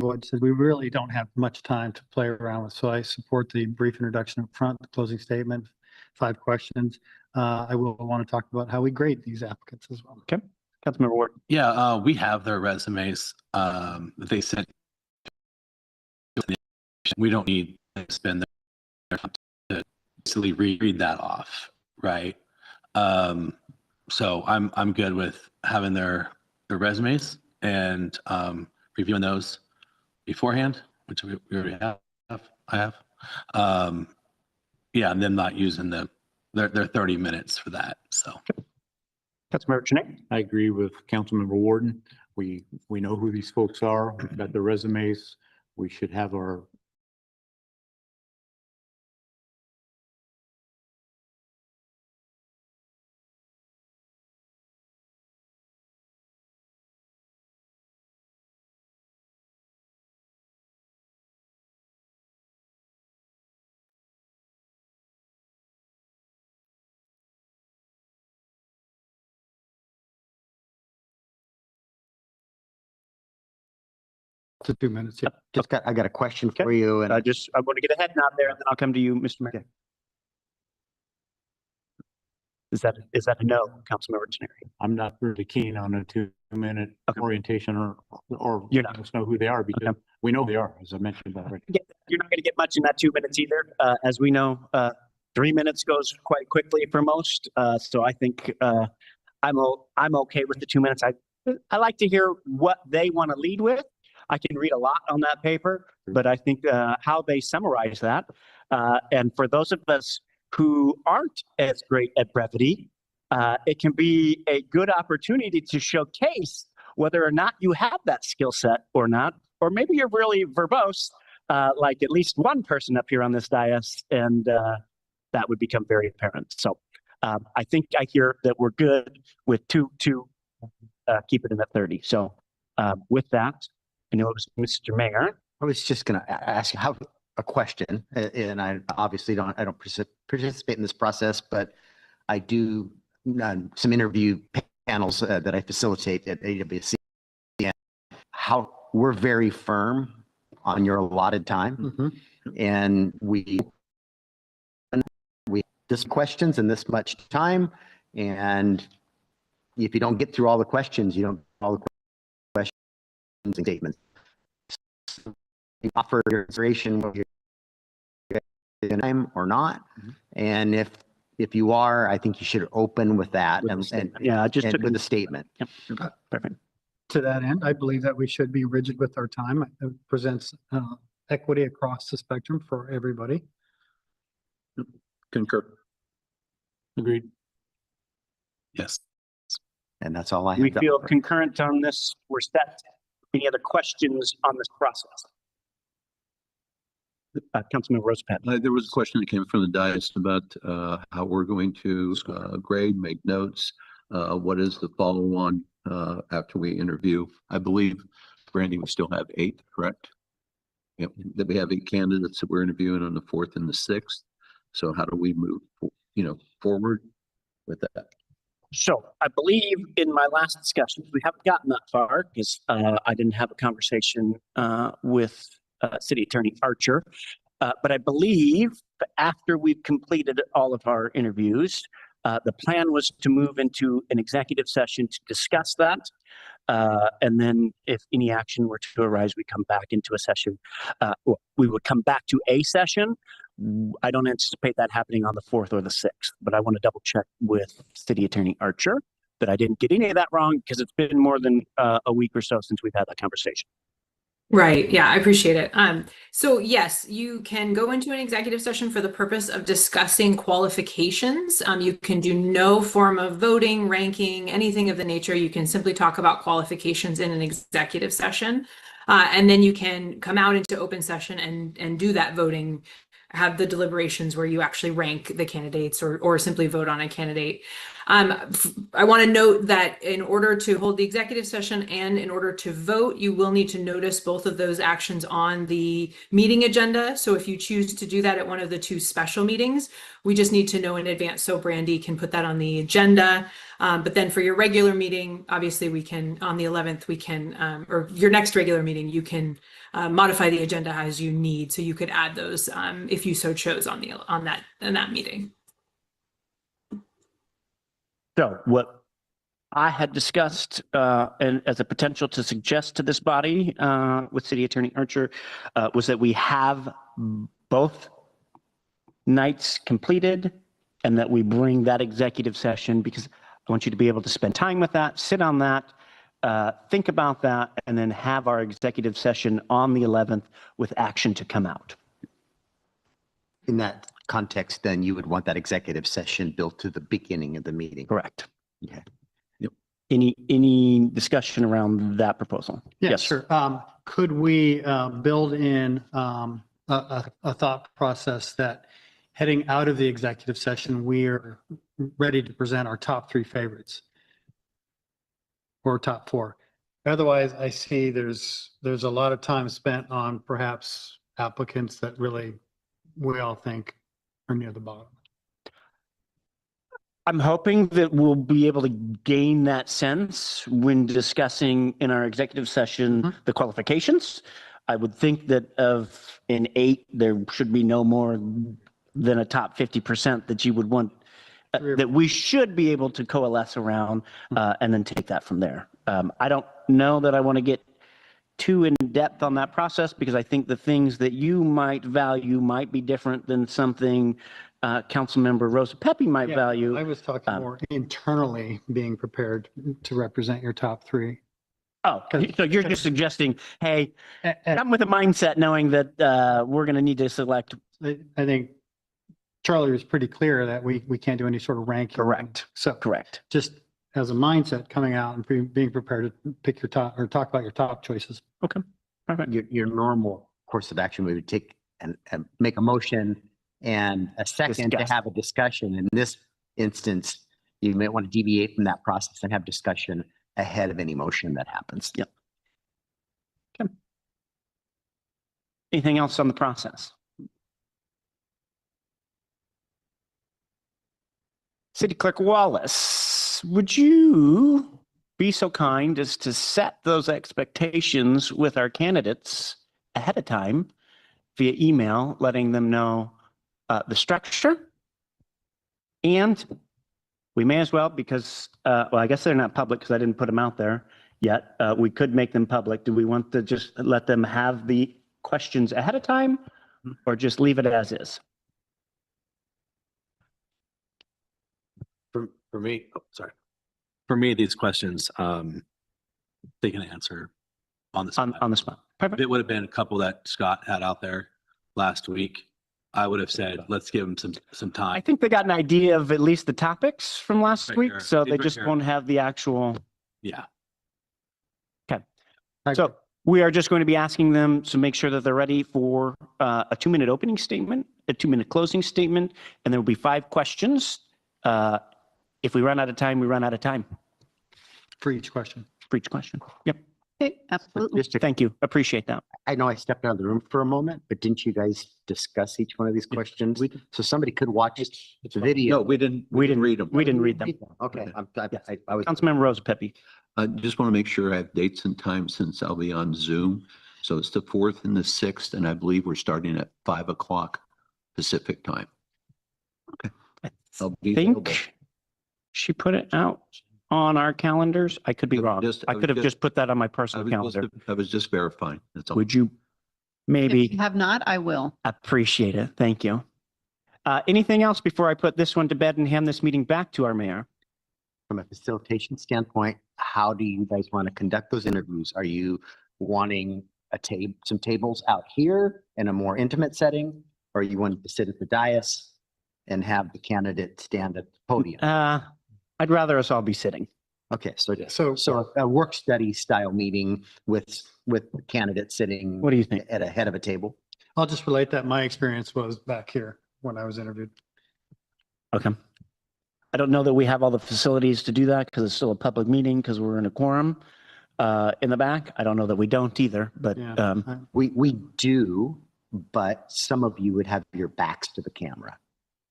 Boyd said we really don't have much time to play around with, so I support the brief introduction up front, the closing statement, 5 questions. I will want to talk about how we grade these applicants as well.
Okay, Councilmember Ward.
Yeah, we have their resumes that they sent. We don't need to spend their time to easily read that off, right? So I'm good with having their resumes and reviewing those beforehand, which we already have. I have. Yeah, and them not using their 30 minutes for that. So.
Councilmember Cheney.
I agree with Councilmember Warden. We know who these folks are. We've got their resumes. We should have our
To 2 minutes. Yeah.
I got a question for you. And
I want to get a head nod there, and then I'll come to you, Mr. Mayor. Is that a no, Councilmember Cheney?
I'm not really keen on a 2-minute orientation or
You're not.
let us know who they are because we know who they are, as I mentioned already.
You're not going to get much in that 2 minutes either. As we know, 3 minutes goes quite quickly for most. So I think I'm okay with the 2 minutes. I like to hear what they want to lead with. I can read a lot on that paper, but I think how they summarize that. And for those of us who aren't as great at brevity, it can be a good opportunity to showcase whether or not you have that skill set or not, or maybe you're really verbose, like at least one person up here on this dais, and that would become very apparent. So I think I hear that we're good with two keep it in the 30. So with that, I know it was Mr. Mayor.
I was just going to ask you a question, and I obviously don't participate in this process, but I do some interview panels that I facilitate at AWC. And how we're very firm on your allotted time. And we this questions in this much time. And if you don't get through all the questions, you don't get all the questions and statements. You offer your consideration whether you're time or not. And if you are, I think you should open with that and
Yeah, just
with the statement.
Yep. Perfect.
To that end, I believe that we should be rigid with our time. It presents equity across the spectrum for everybody.
Concur.
Agreed.
Yes.
And that's all I have.
We feel concurrent on this. We're set. Any other questions on this process? Councilman Rosepet.
There was a question that came from the dais about how we're going to grade, make notes. What is the follow-on after we interview? I believe, Brandy, we still have 8, correct? Yep. That we have 8 candidates that we're interviewing on the 4th and the 6th. So how do we move, forward with that?
So I believe in my last discussions, we haven't gotten that far because I didn't have a conversation with City Attorney Archer. But I believe that after we've completed all of our interviews, the plan was to move into an executive session to discuss that. And then if any action were to arise, we come back into a session. We would come back to a session. I don't anticipate that happening on the 4th or the 6th, but I want to double check with City Attorney Archer that I didn't get any of that wrong because it's been more than a week or so since we've had that conversation.
Right. Yeah, I appreciate it. So yes, you can go into an executive session for the purpose of discussing qualifications. You can do no form of voting, ranking, anything of the nature. You can simply talk about qualifications in an executive session. And then you can come out into open session and do that voting, have the deliberations where you actually rank the candidates or simply vote on a candidate. I want to note that in order to hold the executive session and in order to vote, you will need to notice both of those actions on the meeting agenda. So if you choose to do that at one of the 2 special meetings, we just need to know in advance so Brandy can put that on the agenda. But then for your regular meeting, obviously we can, on the 11th, we can, or your next regular meeting, you can modify the agenda as you need. So you could add those if you so chose in that meeting.
So what I had discussed and as a potential to suggest to this body with City Attorney Archer was that we have both nights completed and that we bring that executive session because I want you to be able to spend time with that, sit on that, think about that, and then have our executive session on the 11th with action to come out.
In that context, then you would want that executive session built to the beginning of the meeting.
Correct.
Okay.
Yep.
Any discussion around that proposal?
Yeah,
Yes.
sure. Could we build in a thought process that heading out of the executive session, we're ready to present our top 3 favorites or top 4? Otherwise, I see there's a lot of time spent on perhaps applicants that really we all think are near the bottom.
I'm hoping that we'll be able to gain that sense when discussing in our executive session the qualifications. I would think that in 8, there should be no more than a top 50% that you would want, that we should be able to coalesce around and then take that from there. I don't know that I want to get too in depth on that process because I think the things that you might value might be different than something Councilmember Rosepet might value.
I was talking more internally being prepared to represent your top 3.
Oh, so you're just suggesting, hey, come with a mindset knowing that we're going to need to select.
I think Charlie was pretty clear that we can't do any sort of ranking.
Correct.
So
correct.
Just as a mindset coming out and being prepared to pick your top or talk about your top choices.
Okay. Perfect.
Your normal course of action, we would take and make a motion and a second to have a discussion. In this instance, you may want to deviate from that process and have discussion ahead of any motion that happens.
Yep. Okay. Anything else on the process? City Clerk Wallace, would you be so kind as to set those expectations with our candidates ahead of time via email, letting them know the structure. And we may as well, because, well, I guess they're not public because I didn't put them out there yet. We could make them public. Do we want to just let them have the questions ahead of time or just leave it as is?
For me, oh, sorry. For me, these questions, they can answer on the spot.
On the spot.
If it would have been a couple that Scott had out there last week, I would have said, let's give them some
I
time.
think they got an idea of at least the topics from last
Right
week,
here.
so
These
they
right
just
here.
won't have the actual.
Yeah.
Okay. So we are just going to be asking them to make sure that they're ready for a 2-minute opening statement, a 2-minute closing statement, and there will be 5 questions. If we run out of time, we run out of time
For each question.
for each question. Yep.
Okay, absolutely.
Thank you. Appreciate that.
I know I stepped out of the room for a moment, but didn't you guys discuss each one of these questions? So somebody could watch the video.
No, we didn't read them.
We didn't read them.
Okay,
Yes.
I was.
Councilmember Rosa Pepe.
I just want to make sure I have dates and times since I'll be on Zoom. So it's the 4th and the 6th, and I believe we're starting at 5 o'clock Pacific time. Okay. I'll be available.
Think she put it out on our calendars. I could be wrong. I could have just put that on my personal calendar.
I was just verifying. That's all.
Would you maybe?
If you have not, I will.
Appreciate it. Thank you. Anything else before I put this one to bed and hand this meeting back to our mayor?
From a facilitation standpoint, how do you guys want to conduct those interviews? Are you wanting some tables out here in a more intimate setting? Or you want to sit at the dais and have the candidate stand at the podium?
I'd rather us all be sitting.
Okay, so a work study style meeting with the candidate sitting.
What do you think?
At a head of a table?
I'll just relate that my experience was back here when I was interviewed.
Okay. I don't know that we have all the facilities to do that because it's still a public meeting because we're in a quorum in the back. I don't know that we don't either, but
We do, but some of you would have your backs to the camera.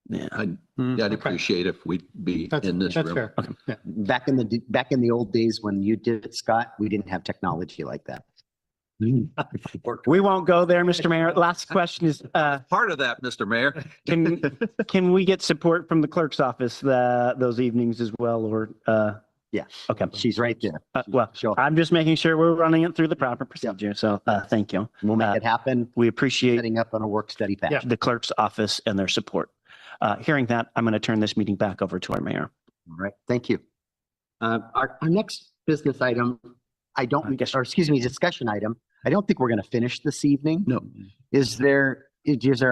yeah.
I'd appreciate if we'd be in this room.
Fair.
Okay.
Yeah.
Back in the old days when you did it, Scott, we didn't have technology like that.
We won't go there, Mr. Mayor. Last question is,
Part of that, Mr. Mayor.
can we get support from the clerk's office those evenings as well, or?
Yeah.
Okay.
She's right there.
Well, I'm just making sure we're running it through the proper procedure. So thank you.
We'll make it happen.
We appreciate
Setting up on a work study fashion.
the clerk's office and their support. Hearing that, I'm going to turn this meeting back over to our mayor.
All right, thank you. Our next business item, discussion item, I don't think we're going to finish this evening.
No.
Is there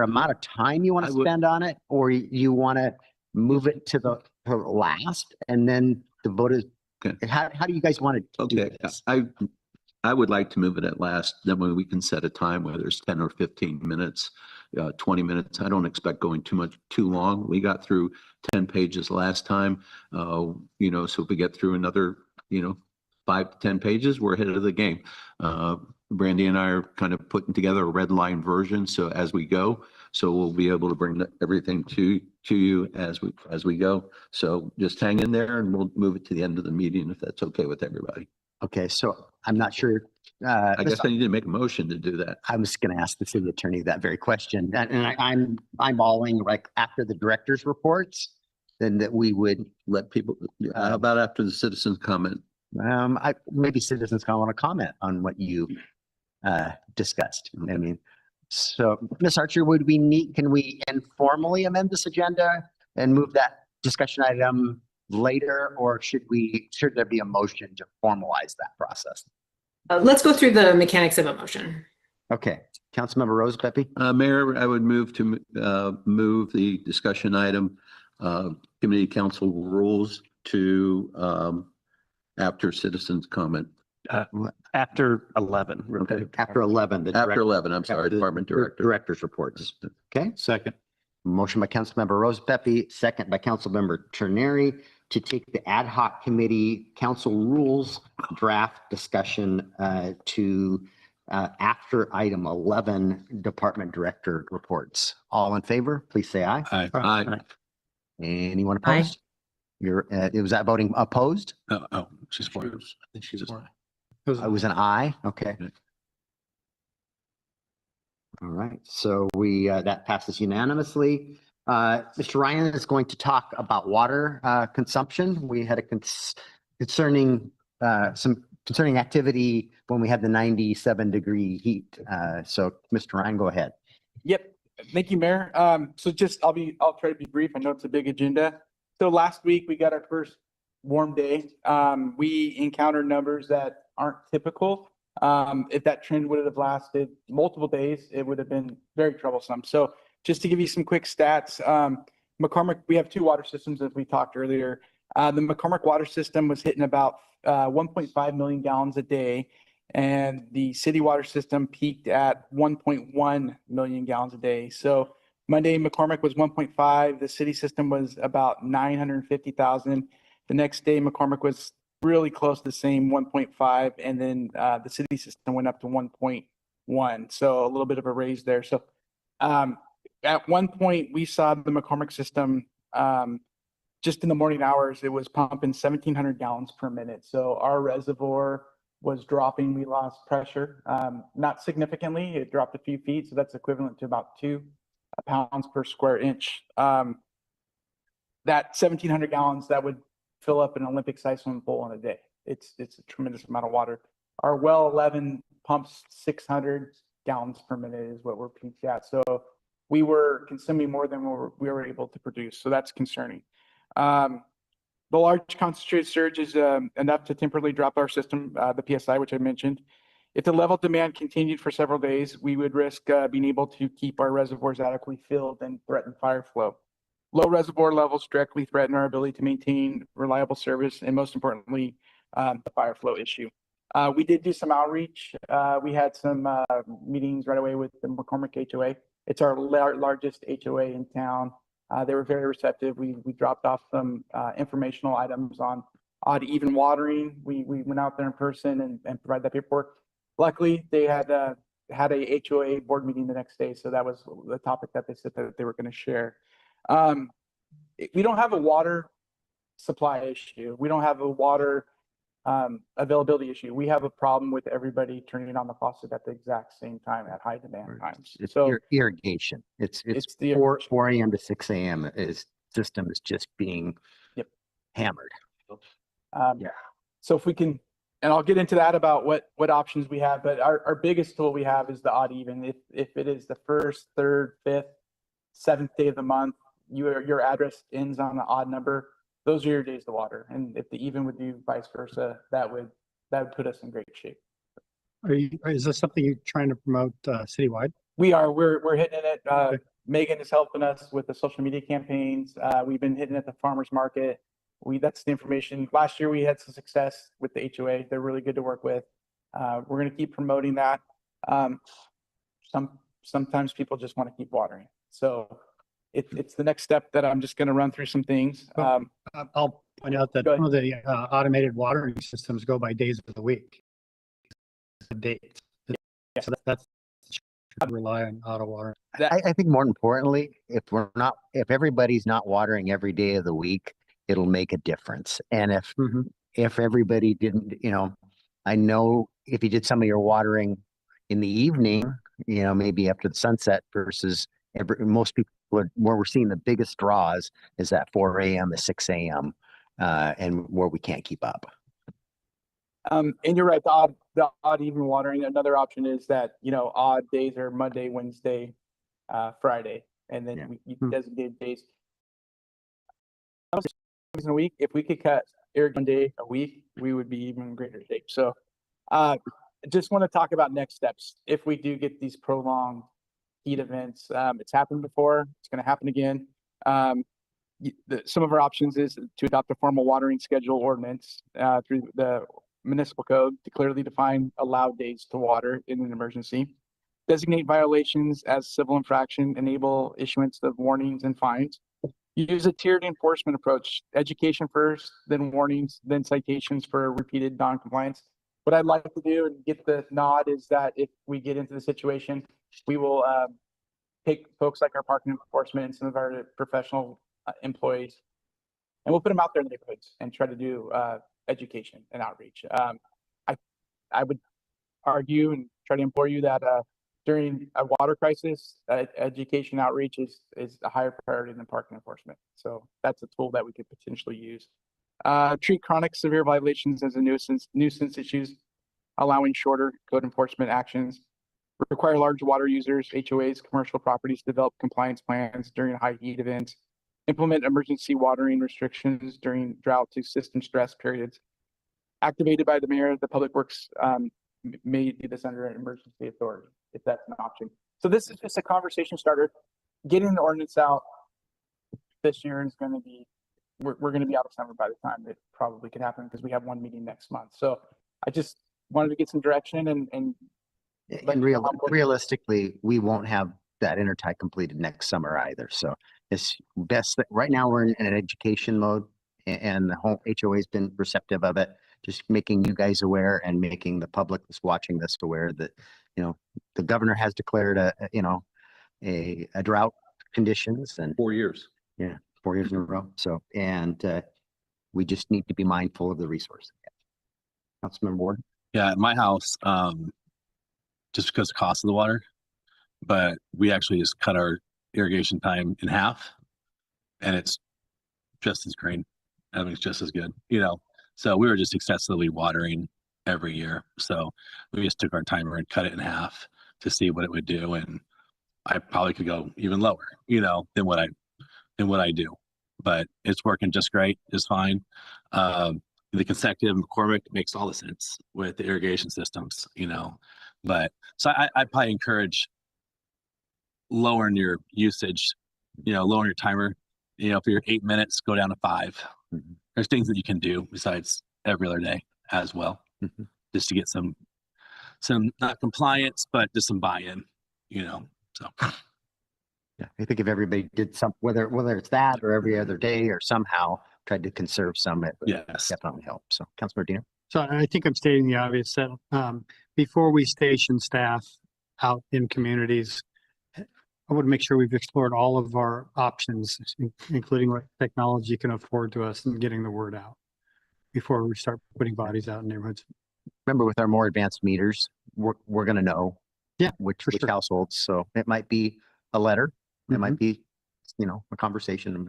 amount of time you want to spend on it, or you want to move it to the last and then the vote is,
Okay.
how do you guys want to do
Okay,
this?
I would like to move it at last. That way we can set a time, whether it's 10 or 15 minutes, 20 minutes. I don't expect going too long. We got through 10 pages last time. So if we get through another, 5 to 10 pages, we're ahead of the game. Brandy and I are kind of putting together a red line version. So as we go, we'll be able to bring everything to you as we go. So just hang in there and we'll move it to the end of the meeting if that's okay with everybody.
Okay, so I'm not sure.
I guess I need to make a motion to do that.
I was going to ask the city attorney that very question, and I'm eyeballing like after the director's reports, then that we would
Let people, how about after the citizens comment?
maybe citizens want to comment on what you discussed. I mean, so Ms. Archer, can we informally amend this agenda and move that discussion item later, or should there be a motion to formalize that process?
Let's go through the mechanics of a motion.
Okay, Councilmember Rose Pepe.
Mayor, I would move to move the discussion item, committee council rules to after citizens comment.
After 11.
Okay.
After 11.
After 11, I'm sorry, department director.
Director's reports. Okay.
Second.
Motion by Councilmember Rose Pepe, second by Councilmember Terneri to take the ad hoc committee council rules draft discussion to after item 11, department director reports. All in favor, please say aye.
Aye.
Aye.
Anyone opposed? Was that voting opposed?
Oh, she's for it. I think she's for it.
It was an aye. Okay. All right, so that passes unanimously. Mr. Ryan is going to talk about water consumption. We had some concerning activity when we had the 97-degree heat. So Mr. Ryan, go ahead.
Yep. Thank you, Mayor. So I'll try to be brief. I know it's a big agenda. So last week we got our first warm day. We encountered numbers that aren't typical. If that trend would have lasted multiple days, it would have been very troublesome. So just to give you some quick stats, McCormick, we have two water systems as we talked earlier. The McCormick water system was hitting about 1.5 million gallons a day, and the city water system peaked at 1.1 million gallons a day. So Monday, McCormick was 1.5. The city system was about 950,000. The next day, McCormick was really close to the same 1.5, and then the city system went up to 1.1. So a little bit of a raise there. So at one point, we saw the McCormick system just in the morning hours, it was pumping 1,700 gallons per minute. So our reservoir was dropping. We lost pressure, not significantly. It dropped a few feet, so that's equivalent to about 2 pounds per square inch. That 1,700 gallons, that would fill up an Olympic-sized swimming pool in a day. It's a tremendous amount of water. Our well 11 pumps 600 gallons per minute is what we're peaked at. So we were consuming more than we were able to produce. So that's concerning. The large concentrated surge is enough to temporarily drop our system, the PSI, which I mentioned. If the level of demand continued for several days, we would risk being able to keep our reservoirs adequately filled and threaten fire flow. Low reservoir levels directly threaten our ability to maintain reliable service and, most importantly, the fire flow issue. We did do some outreach. We had some meetings right away with the McCormick HOA. It's our largest HOA in town. They were very receptive. We dropped off some informational items on odd even watering. We went out there in person and provided that paperwork. Luckily, they had a HOA board meeting the next day, so that was the topic that they said that they were going to share. We don't have a water supply issue. We don't have a water availability issue. We have a problem with everybody turning on the faucet at the exact same time at high demand times.
It's
So
irrigation. It's
the
4 a.m. to 6 a.m. System is just being hammered.
Yeah. So if we can, and I'll get into that about what options we have, but our biggest tool we have is the odd even. If it is the first, third, fifth, seventh day of the month, your address ends on an odd number, those are your days to water. And if the even would do vice versa, that would put us in great shape.
Is this something you're trying to promote citywide?
We are. We're hitting it. Megan is helping us with the social media campaigns. We've been hitting at the farmers market. That's the information. Last year we had some success with the HOA. They're really good to work with. We're going to keep promoting that. Sometimes people just want to keep watering. So it's the next step that I'm just going to run through some things.
I'll point out that some of the automated watering systems go by days of the week. Dates. So that's rely on auto water.
I think more importantly, if everybody's not watering every day of the week, it'll make a difference. And if everybody didn't, I know if you did some of your watering in the evening, maybe after the sunset versus most people, where we're seeing the biggest draws is at 4 a.m. to 6 a.m. And where we can't keep up.
And you're right, the odd even watering. Another option is that, odd days are Monday, Wednesday, Friday, and then you designate days. In a week, if we could cut irrigation 1 day a week, we would be even in greater shape. So just want to talk about next steps. If we do get these prolonged heat events, it's happened before, it's going to happen again. Some of our options is to adopt a formal watering schedule ordinance through the municipal code to clearly define allowed days to water in an emergency, designate violations as civil infraction, enable issuance of warnings and fines, use a tiered enforcement approach, education first, then warnings, then citations for repeated non-compliance. What I'd like to do and get the nod is that if we get into the situation, we will take folks like our parking enforcement and some of our professional employees, and we'll put them out there in the neighborhoods and try to do education and outreach. I would argue and try to implore you that during a water crisis, education outreach is a higher priority than parking enforcement. So that's a tool that we could potentially use. Treat chronic severe violations as a nuisance issues, allowing shorter code enforcement actions. Require large water users, HOAs, commercial properties to develop compliance plans during high heat events. Implement emergency watering restrictions during drought to system stress periods. Activated by the mayor, the Public Works may do this under an emergency authority, if that's an option. So this is just a conversation starter. Getting the ordinance out this year is going to be, we're going to be out of summer by the time it probably could happen, because we have one meeting next month. So I just wanted to get some direction and
realistically, we won't have that intertie completed next summer either. So it's best that right now we're in an education mode, and the whole HOA has been receptive of it. Just making you guys aware and making the public that's watching this aware that, the governor has declared a drought conditions, and
4 years.
yeah, 4 years in a row. So, and we just need to be mindful of the resource. Councilmember Ward.
Yeah, at my house, just because of the cost of the water, but we actually just cut our irrigation time in half, and it's just as great. I think it's just as good, So we were just excessively watering every year. So we just took our timer and cut it in half to see what it would do. And I probably could go even lower, than what I do. But it's working just great, just fine. The consecutive McCormick makes all the sense with the irrigation systems, But so I probably encourage lowering your usage, lowering your timer. If you're 8 minutes, go down to 5.
Mm-hmm.
There's things that you can do besides every other day as well, just to get some not compliance, but just some buy-in, So
Yeah, I think if everybody did some, whether it's that or every other day or somehow tried to conserve some, it would definitely help. So, Councilmember Dino.
So I think I'm stating the obvious that before we station staff out in communities, I would make sure we've explored all of our options, including what technology can afford to us, and getting the word out before we start putting bodies out in neighborhoods.
Remember, with our more advanced meters, we're going to know which households. So it might be a letter, it might be, a conversation.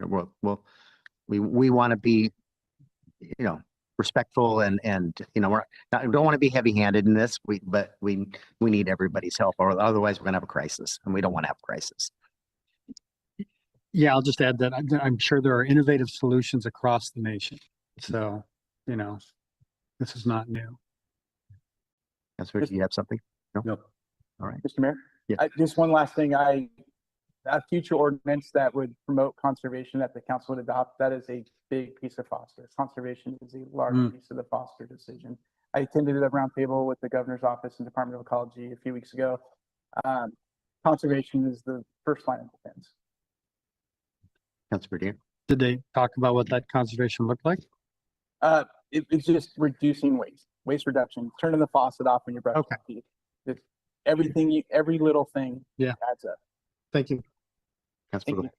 We want to be, respectful and we're not, we don't want to be heavy-handed in this. But we need everybody's help, or otherwise we're going to have a crisis, and we don't want to have a crisis.
Yeah, I'll just add that I'm sure there are innovative solutions across the nation. So, this is not new.
That's what you have something? No.
Nope.
All right.
Mr. Mayor?
Yeah.
Just one last thing. A future ordinance that would promote conservation that the council would adopt, that is a big piece of Foster. Conservation is a large piece of the Foster decision. I attended a roundtable with the governor's office and Department of Ecology a few weeks ago. Conservation is the first line of defense.
Councilmember Dean.
Did they talk about what that conservation looked like?
It's just reducing waste reduction, turning the faucet off when you're brushing your teeth. It's every little thing adds up.
Thank you.
Thank you.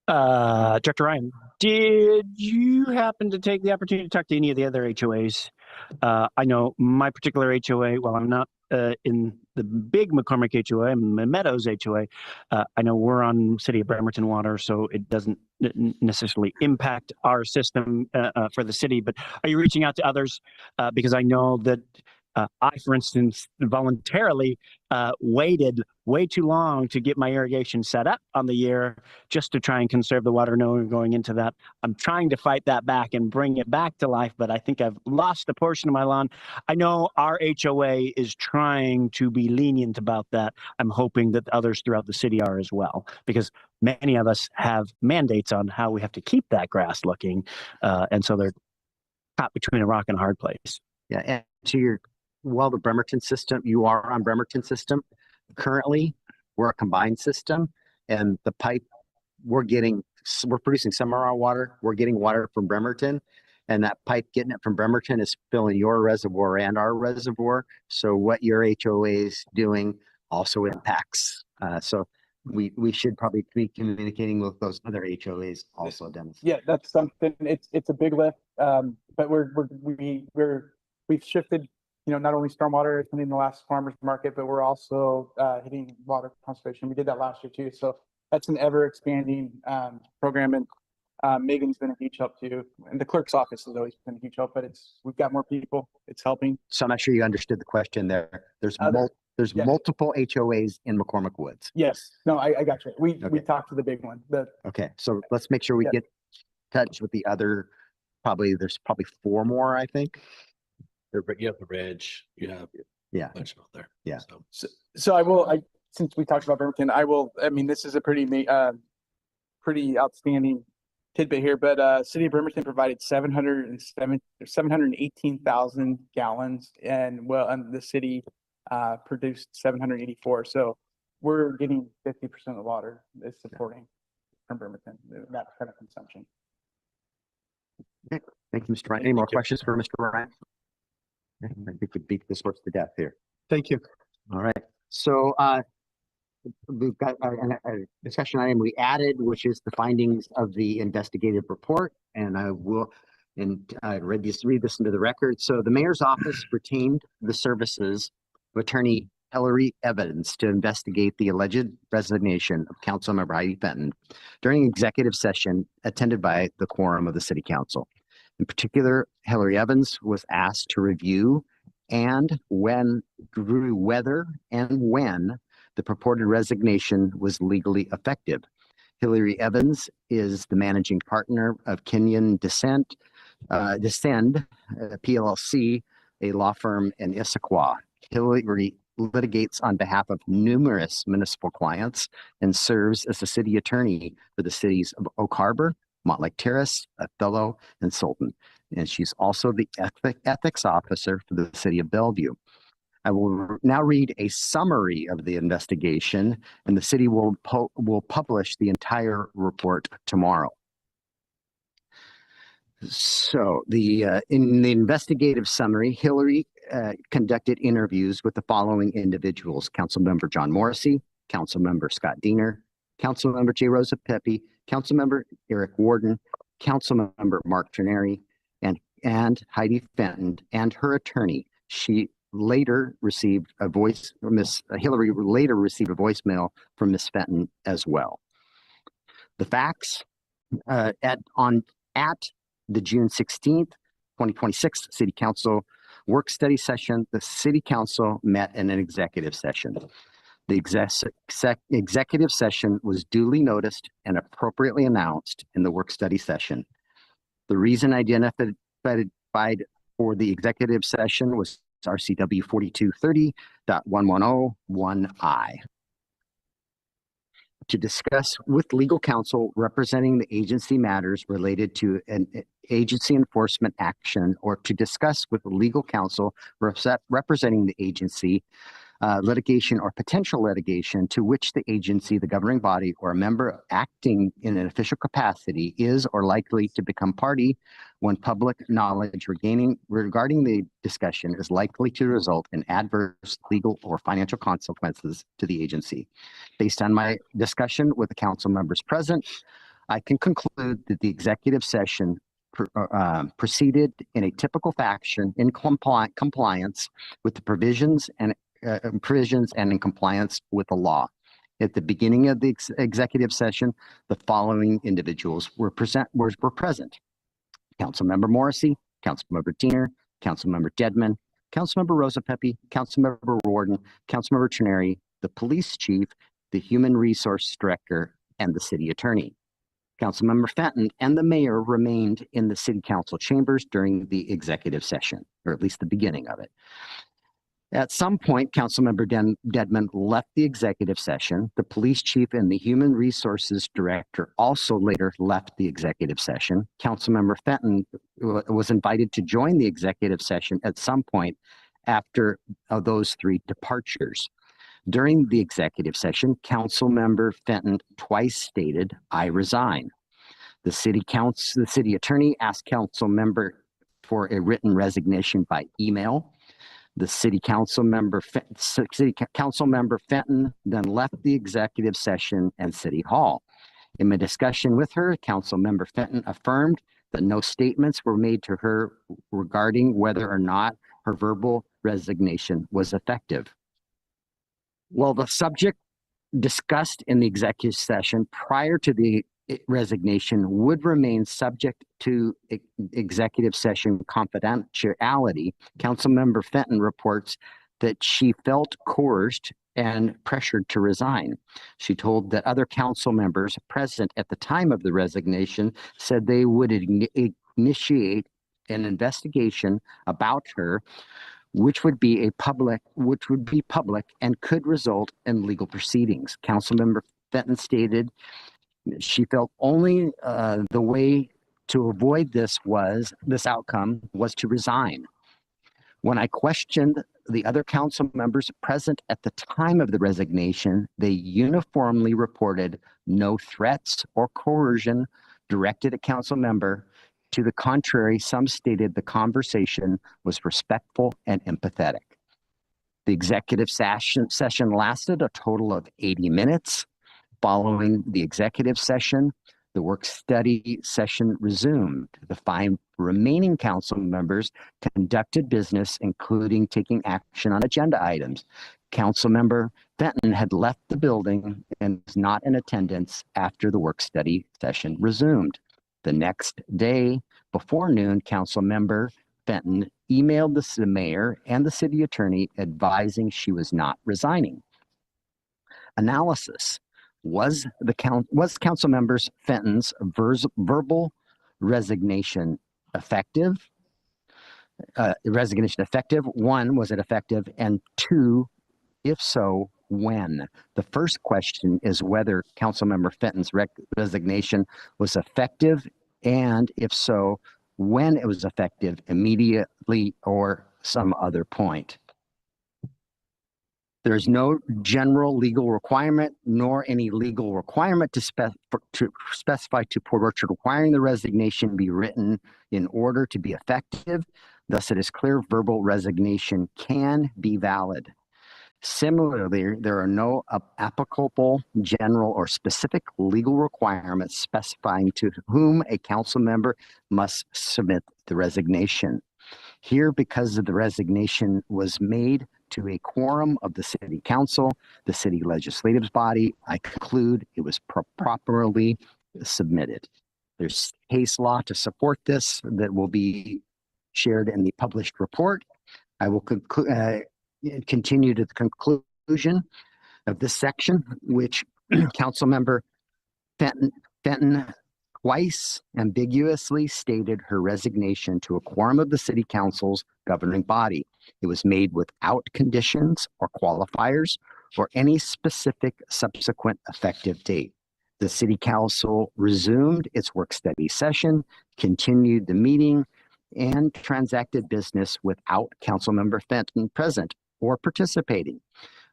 Director Ryan, did you happen to take the opportunity to talk to any of the other HOAs? I know my particular HOA, well, I'm not in the big McCormick HOA, I'm in Meadows HOA. I know we're on City of Bremerton water, so it doesn't necessarily impact our system for the city, but are you reaching out to others? Because I know that I, for instance, voluntarily waited way too long to get my irrigation set up on the year just to try and conserve the water knowing going into that. I'm trying to fight that back and bring it back to life, but I think I've lost a portion of my lawn. I know our HOA is trying to be lenient about that. I'm hoping that others throughout the city are as well, because many of us have mandates on how we have to keep that grass looking. And so they're caught between a rock and a hard place.
Yeah, and to the Bremerton system, you are on Bremerton system. Currently, we're a combined system, and the pipe we're producing some of our water. We're getting water from Bremerton, and that pipe getting it from Bremerton is filling your reservoir and our reservoir. So what your HOA is doing also impacts. So we should probably be communicating with those other HOAs also, Dennis.
Yeah, that's something. It's a big lift, but we've shifted not only stormwater attending the last farmer's market, but we're also hitting water conservation. We did that last year too. So that's an ever expanding program. And Megan's been a huge help too. And the clerk's office has always been a huge help, but we've got more people. It's helping.
So I'm not sure you understood the question there. There's
yeah.
multiple HOAs in McCormick Woods.
Yes. No, I got you. We
Okay.
talked to the big one.
Okay, so let's make sure we
Yeah.
get in touch with the other, there's probably 4 more, I think.
You have the Ridge, you have
Yeah.
a bunch out there.
Yeah.
So since we talked about Bremerton, this is a pretty outstanding tidbit here, but City of Bremerton provided 718,000 gallons, and the city produced 784. So we're getting 50% of the water is supporting from Bremerton, that kind of consumption.
Okay. Thank you, Mr. Ryan. Any more questions for Mr. Ryan? I think we beat this horse to death here.
Thank you.
All right. So we've got a discussion item we added, which is the findings of the investigative report. And I will read this into the record. So the mayor's office retained the services of attorney Hillary Evans to investigate the alleged resignation of Councilmember Heidi Fenton during executive session attended by the quorum of the city council. In particular, Hillary Evans was asked to review whether and when the purported resignation was legally effective. Hillary Evans is the managing partner of Kenyon Descend PLLC, a law firm in Issaquah. Hillary litigates on behalf of numerous municipal clients and serves as the city attorney for the cities of Oak Harbor, Montlake Terrace, Othello, and Sultan. And she's also the ethics officer for the city of Bellevue. I will now read a summary of the investigation, and the city will publish the entire report tomorrow. So in the investigative summary, Hillary conducted interviews with the following individuals: Councilmember John Morrissey, Councilmember Scott Diener, Councilmember J. Rosa Pepe, Councilmember Eric Warden, Councilmember Mark Trenary, and Heidi Fenton and her attorney. Hillary later received a voicemail from Ms. Fenton as well. The facts at the June 16th, 2026 City Council work study session, the City Council met in an executive session. The executive session was duly noticed and appropriately announced in the work study session. The reason identified for the executive session was RCW 4230.1101I. To discuss with legal counsel representing the agency matters related to an agency enforcement action, or to discuss with legal counsel representing the agency litigation or potential litigation to which the agency, the governing body, or a member acting in an official capacity is or likely to become party when public knowledge regarding the discussion is likely to result in adverse legal or financial consequences to the agency. Based on my discussion with the council members present, I can conclude that the executive session proceeded in a typical fashion in compliance with the provisions and in compliance with the law. At the beginning of the executive session, the following individuals were present. Councilmember Morrissey, Councilmember Diener, Councilmember Dedman, Councilmember Rosa Pepe, Councilmember Warden, Councilmember Trenary, the police chief, the human resource director, and the city attorney. Councilmember Fenton and the mayor remained in the city council chambers during the executive session, or at least the beginning of it. At some point, Councilmember Dedman left the executive session. The police chief and the human resources director also later left the executive session. Councilmember Fenton was invited to join the executive session at some point after those 3 departures. During the executive session, Councilmember Fenton twice stated, "I resign." The city attorney asked Councilmember for a written resignation by email. The city council member Fenton then left the executive session and City Hall. In my discussion with her, Councilmember Fenton affirmed that no statements were made to her regarding whether or not her verbal resignation was effective. Well, the subject discussed in the executive session prior to the resignation would remain subject to executive session confidentiality. Councilmember Fenton reports that she felt coerced and pressured to resign. She told that other council members present at the time of the resignation said they would initiate an investigation about her, which would be public and could result in legal proceedings. Councilmember Fenton stated she felt only the way to avoid this outcome was to resign. When I questioned the other council members present at the time of the resignation, they uniformly reported no threats or coercion directed at council member. To the contrary, some stated the conversation was respectful and empathetic. The executive session lasted a total of 80 minutes. Following the executive session, the work study session resumed. The 5 remaining council members conducted business, including taking action on agenda items. Councilmember Fenton had left the building and was not in attendance after the work study session resumed. The next day, before noon, Councilmember Fenton emailed the mayor and the city attorney advising she was not resigning. Analysis. Was council members Fenton's verbal resignation effective? Resignation effective? 1, was it effective? And 2, if so, when? The first question is whether Councilmember Fenton's resignation was effective, and if so, when it was effective, immediately or some other point. There is no general legal requirement nor any legal requirement to specify to Port Orchard requiring the resignation be written in order to be effective. Thus, it is clear verbal resignation can be valid. Similarly, there are no applicable general or specific legal requirements specifying to whom a council member must submit the resignation. Here, because of the resignation was made to a quorum of the city council, the city legislative body, I conclude it was properly submitted. There's case law to support this that will be shared in the published report. I will continue to the conclusion of this section, which Councilmember Fenton twice ambiguously stated her resignation to a quorum of the city council's governing body. It was made without conditions or qualifiers or any specific subsequent effective date. The city council resumed its work study session, continued the meeting, and transacted business without Councilmember Fenton present or participating.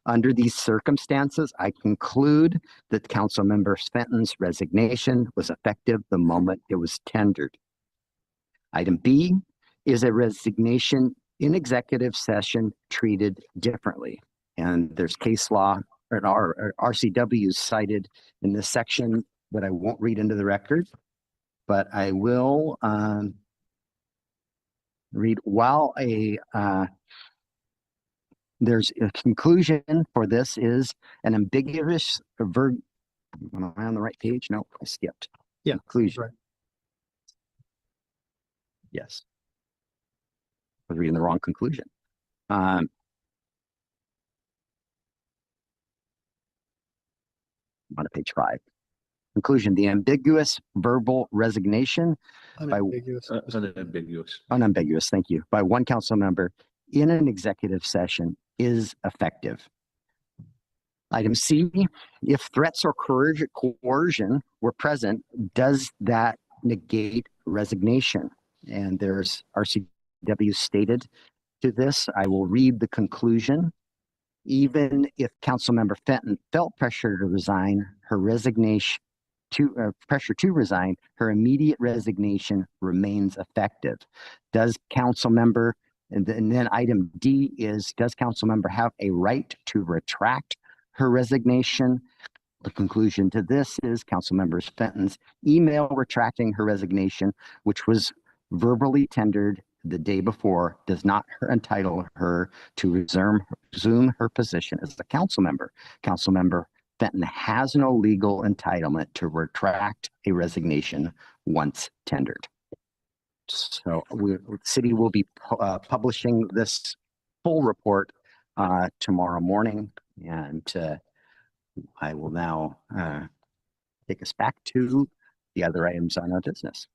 Under these circumstances, I conclude that Councilmember Fenton's resignation was effective the moment it was tendered. Item B, is a resignation in executive session treated differently? And there's case law or RCW cited in this section that I won't read into the record, but I will read while there's a conclusion for this is an ambiguous verb. Am I on the right page? No, I skipped.
Yeah.
Conclusion.
Right.
Yes. I was reading the wrong conclusion. On page 5. Conclusion, the ambiguous verbal resignation
Unambiguous.
Unambiguous, thank you, by one council member in an executive session is effective. Item C, if threats or coercion were present, does that negate resignation? And there's RCW stated to this. I will read the conclusion. Even if Councilmember Fenton felt pressure to resign, her resignation pressure to resign, her immediate resignation remains effective. Does Councilmember, and then item D is, does Councilmember have a right to retract her resignation? The conclusion to this is Councilmember Fenton's email retracting her resignation, which was verbally tendered the day before does not entitle her to resume her position as a council member. Councilmember Fenton has no legal entitlement to retract a resignation once tendered. So the city will be publishing this full report tomorrow morning, and I will now take us back to the other items on our business.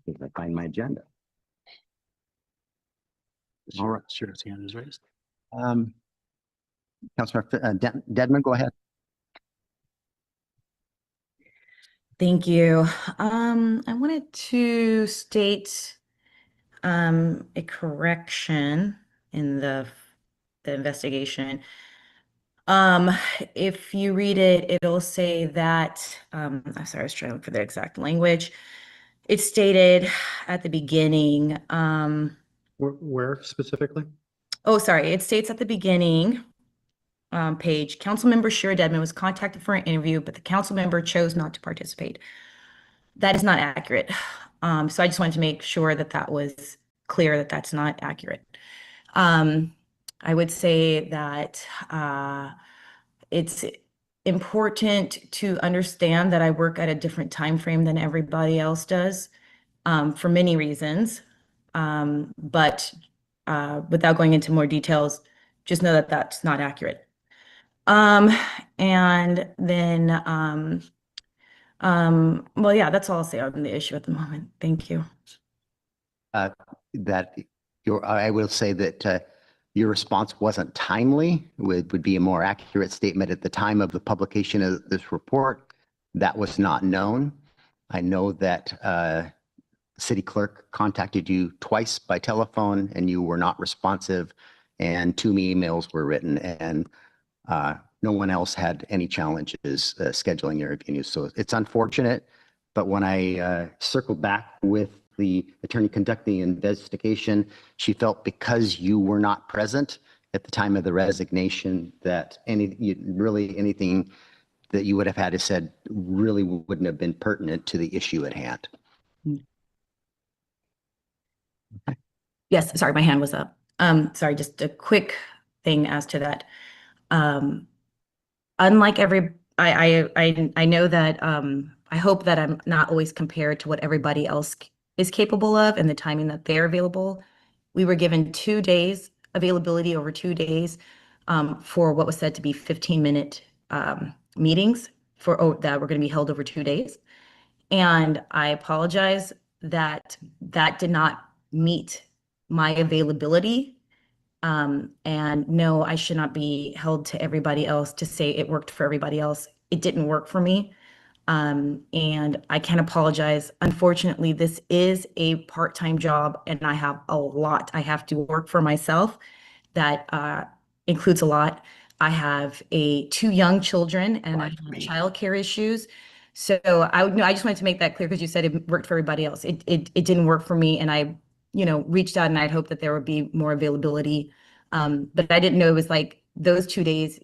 If I find my agenda. All right.
Sheriff's hand is raised.
Councilor Dedman, go ahead.
Thank you. I wanted to state a correction in the investigation. If you read it, it'll say that, I'm sorry, I was trying to look for the exact language. It stated at the beginning,
Where specifically?
oh, sorry, it states at the beginning, page, Councilmember Shira Dedman was contacted for an interview, but the council member chose not to participate. That is not accurate. So I just wanted to make sure that that was clear, that that's not accurate. I would say that it's important to understand that I work at a different time frame than everybody else does, for many reasons. But without going into more details, just know that that's not accurate. And then, well, yeah, that's all I'll say on the issue at the moment. Thank you.
I will say that your response wasn't timely. Would be a more accurate statement. At the time of the publication of this report, that was not known. I know that city clerk contacted you twice by telephone and you were not responsive, and 2 emails were written, and no one else had any challenges scheduling your interview. So it's unfortunate, but when I circled back with the attorney conducting the investigation, she felt because you were not present at the time of the resignation that anything that you would have had to said really wouldn't have been pertinent to the issue at hand.
Okay. Yes, sorry, my hand was up. Sorry, just a quick thing as to that. Unlike I know that I hope that I'm not always compared to what everybody else is capable of and the timing that they're available. We were given 2 days availability over 2 days for what was said to be 15-minute meetings that were going to be held over 2 days. And I apologize that did not meet my availability. And no, I should not be held to everybody else to say it worked for everybody else. It didn't work for me. And I can apologize. Unfortunately, this is a part-time job and I have a lot I have to work for myself. That includes a lot. I have 2 young children and I have childcare issues. So I just wanted to make that clear because you said it worked for everybody else. It didn't work for me, and I reached out and I'd hoped that there would be more availability. But I didn't know it was like those 2 days,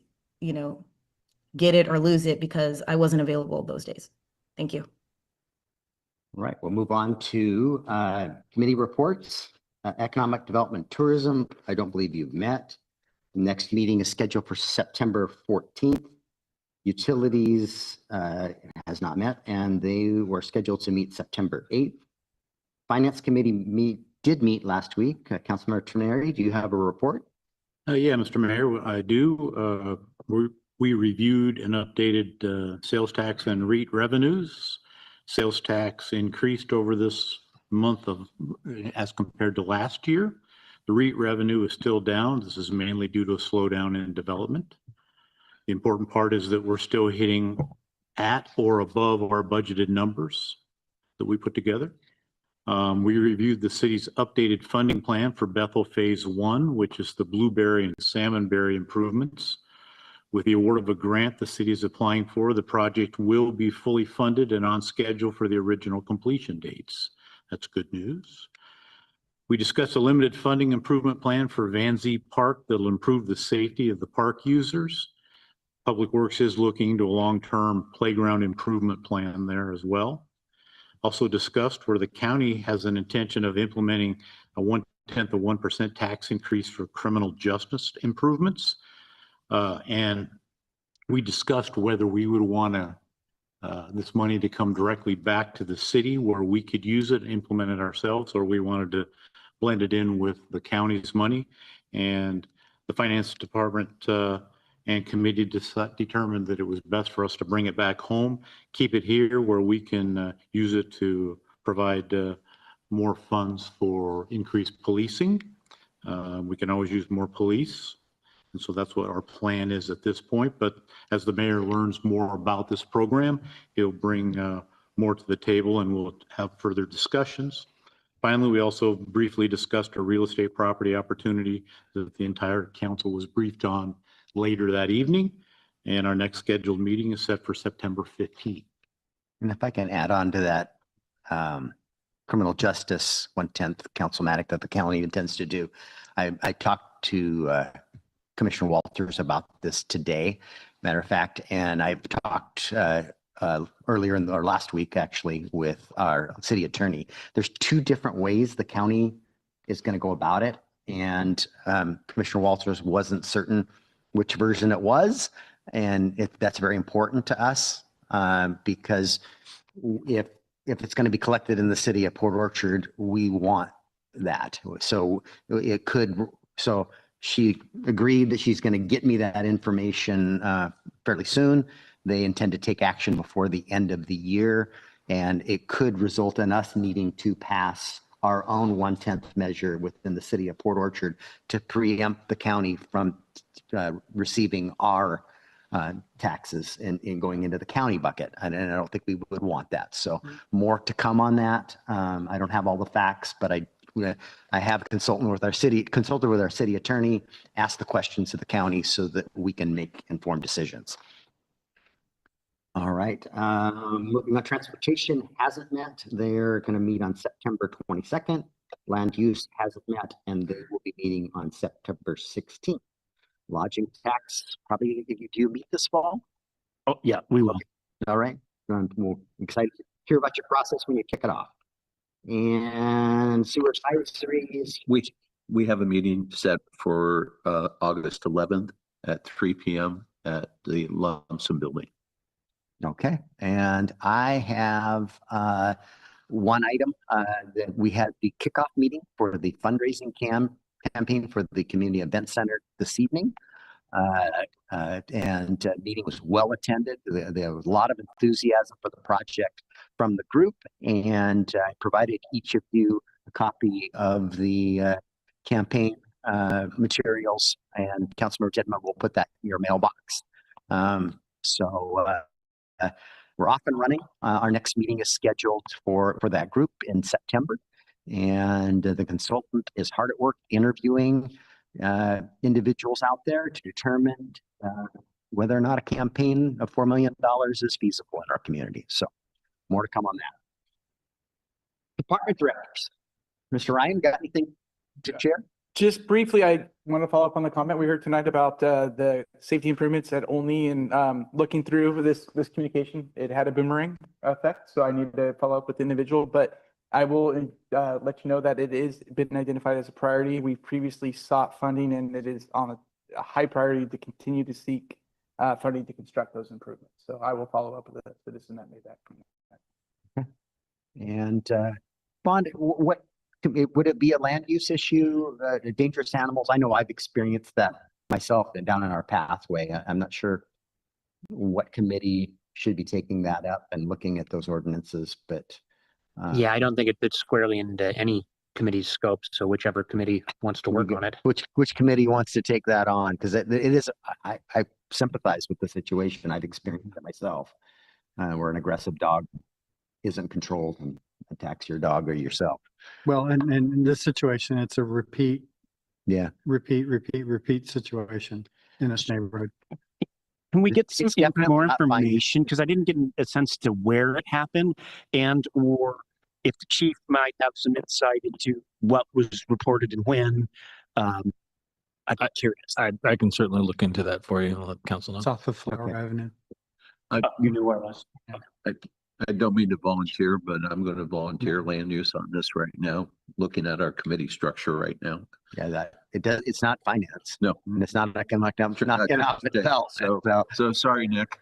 get it or lose it, because I wasn't available those days. Thank you.
All right, we'll move on to committee reports. Economic Development Tourism, I don't believe you've met. The next meeting is scheduled for September 14th. Utilities has not met, and they were scheduled to meet September 8th. Finance Committee did meet last week. Councilmember Trenary, do you have a report?
Yeah, Mr. Mayor, I do. We reviewed and updated sales tax and REIT revenues. Sales tax increased over this month as compared to last year. The REIT revenue is still down. This is mainly due to a slowdown in development. The important part is that we're still hitting at or above our budgeted numbers that we put together. We reviewed the city's updated funding plan for Bethel Phase 1, which is the Blueberry and Salmonberry improvements. With the award of a grant the city is applying for, the project will be fully funded and on schedule for the original completion dates. That's good news. We discussed a limited funding improvement plan for Van Zee Park that'll improve the safety of the park users. Public Works is looking to a long-term playground improvement plan there as well. also discussed where the county has an intention of implementing a 1/10 of 1% tax increase for criminal justice improvements. And we discussed whether we would want this money to come directly back to the city where we could use it, implement it ourselves, or we wanted to blend it in with the county's money. And the finance department and committee determined that it was best for us to bring it back home, keep it here where we can use it to provide more funds for increased policing. We can always use more police. And so that's what our plan is at this point. But as the mayor learns more about this program, he'll bring more to the table and we'll have further discussions. Finally, we also briefly discussed a real estate property opportunity that the entire council was briefed on later that evening. And our next scheduled meeting is set for September 15th.
And if I can add on to that, criminal justice 1/10 councilmatic that the county intends to do. I talked to Commissioner Walters about this today, matter of fact, and I've talked earlier or last week actually with our city attorney. There's two different ways the county is going to go about it, and Commissioner Walters wasn't certain which version it was, and that's very important to us because if it's going to be collected in the city of Port Orchard, we want that. So it could. So she agreed that she's going to get me that information fairly soon. They intend to take action before the end of the year, and it could result in us needing to pass our own 1/10 measure within the city of Port Orchard to preempt the county from receiving our taxes and going into the county bucket. And I don't think we would want that. So more to come on that. I don't have all the facts, but I have consulted with our city attorney, asked the questions to the county so that we can make informed decisions. All right. Moving on, transportation hasn't met. They're going to meet on September 22nd. Land use hasn't met, and they will be meeting on September 16th. Lodging tax, probably, do you meet this fall?
Oh, yeah, we will.
All right. I'm excited to hear about your process when you kick it off. And sewer advisories.
We have a meeting set for August 11th at 3 p.m. at the Lumsden Building.
Okay. And I have one item that we had the kickoff meeting for the fundraising campaign for the Community Event Center this evening. And meeting was well attended. There was a lot of enthusiasm for the project from the group, and I provided each of you a copy of the campaign materials, and Councilmember Jedman will put that in your mailbox. We're off and running. Our next meeting is scheduled for that group in September, and the consultant is hard at work interviewing individuals out there to determine whether or not a campaign of $4 million is feasible in our community. So more to come on that. Department directors. Mr. Ryan, got anything to share?
Just briefly, I want to follow up on the comment we heard tonight about the safety improvements at Olney, and looking through this communication, it had a boomerang effect. So I need to follow up with the individual, but I will let you know that it is been identified as a priority. We previously sought funding, and it is on a high priority to continue to seek funding to construct those improvements. So I will follow up with the citizen that made that comment.
Okay. And Bond, what would it be a land use issue? Dangerous animals? I know I've experienced that myself down in our pathway. I'm not sure what committee should be taking that up and looking at those ordinances, but
Yeah, I don't think it fits squarely into any committee's scope. So whichever committee wants to work on it.
Which committee wants to take that on? Because it is, I sympathize with the situation. I've experienced it myself, where an aggressive dog isn't controlled and attacks your dog or yourself.
Well, and in this situation, it's a repeat situation in this neighborhood.
Can we get some
It's definitely
more
not fine.
information? Because I didn't get a sense to where it happened, and or if the chief might have some insight into what was reported and when. I'd be curious.
I can certainly look into that for you and let council know.
It's off of Flower Avenue.
You knew where it was.
I don't mean to volunteer, but I'm going to volunteer land use on this right now, looking at our committee structure right now.
Yeah, it's not finance.
No.
And it's not economic, not economic development.
So sorry, Nick.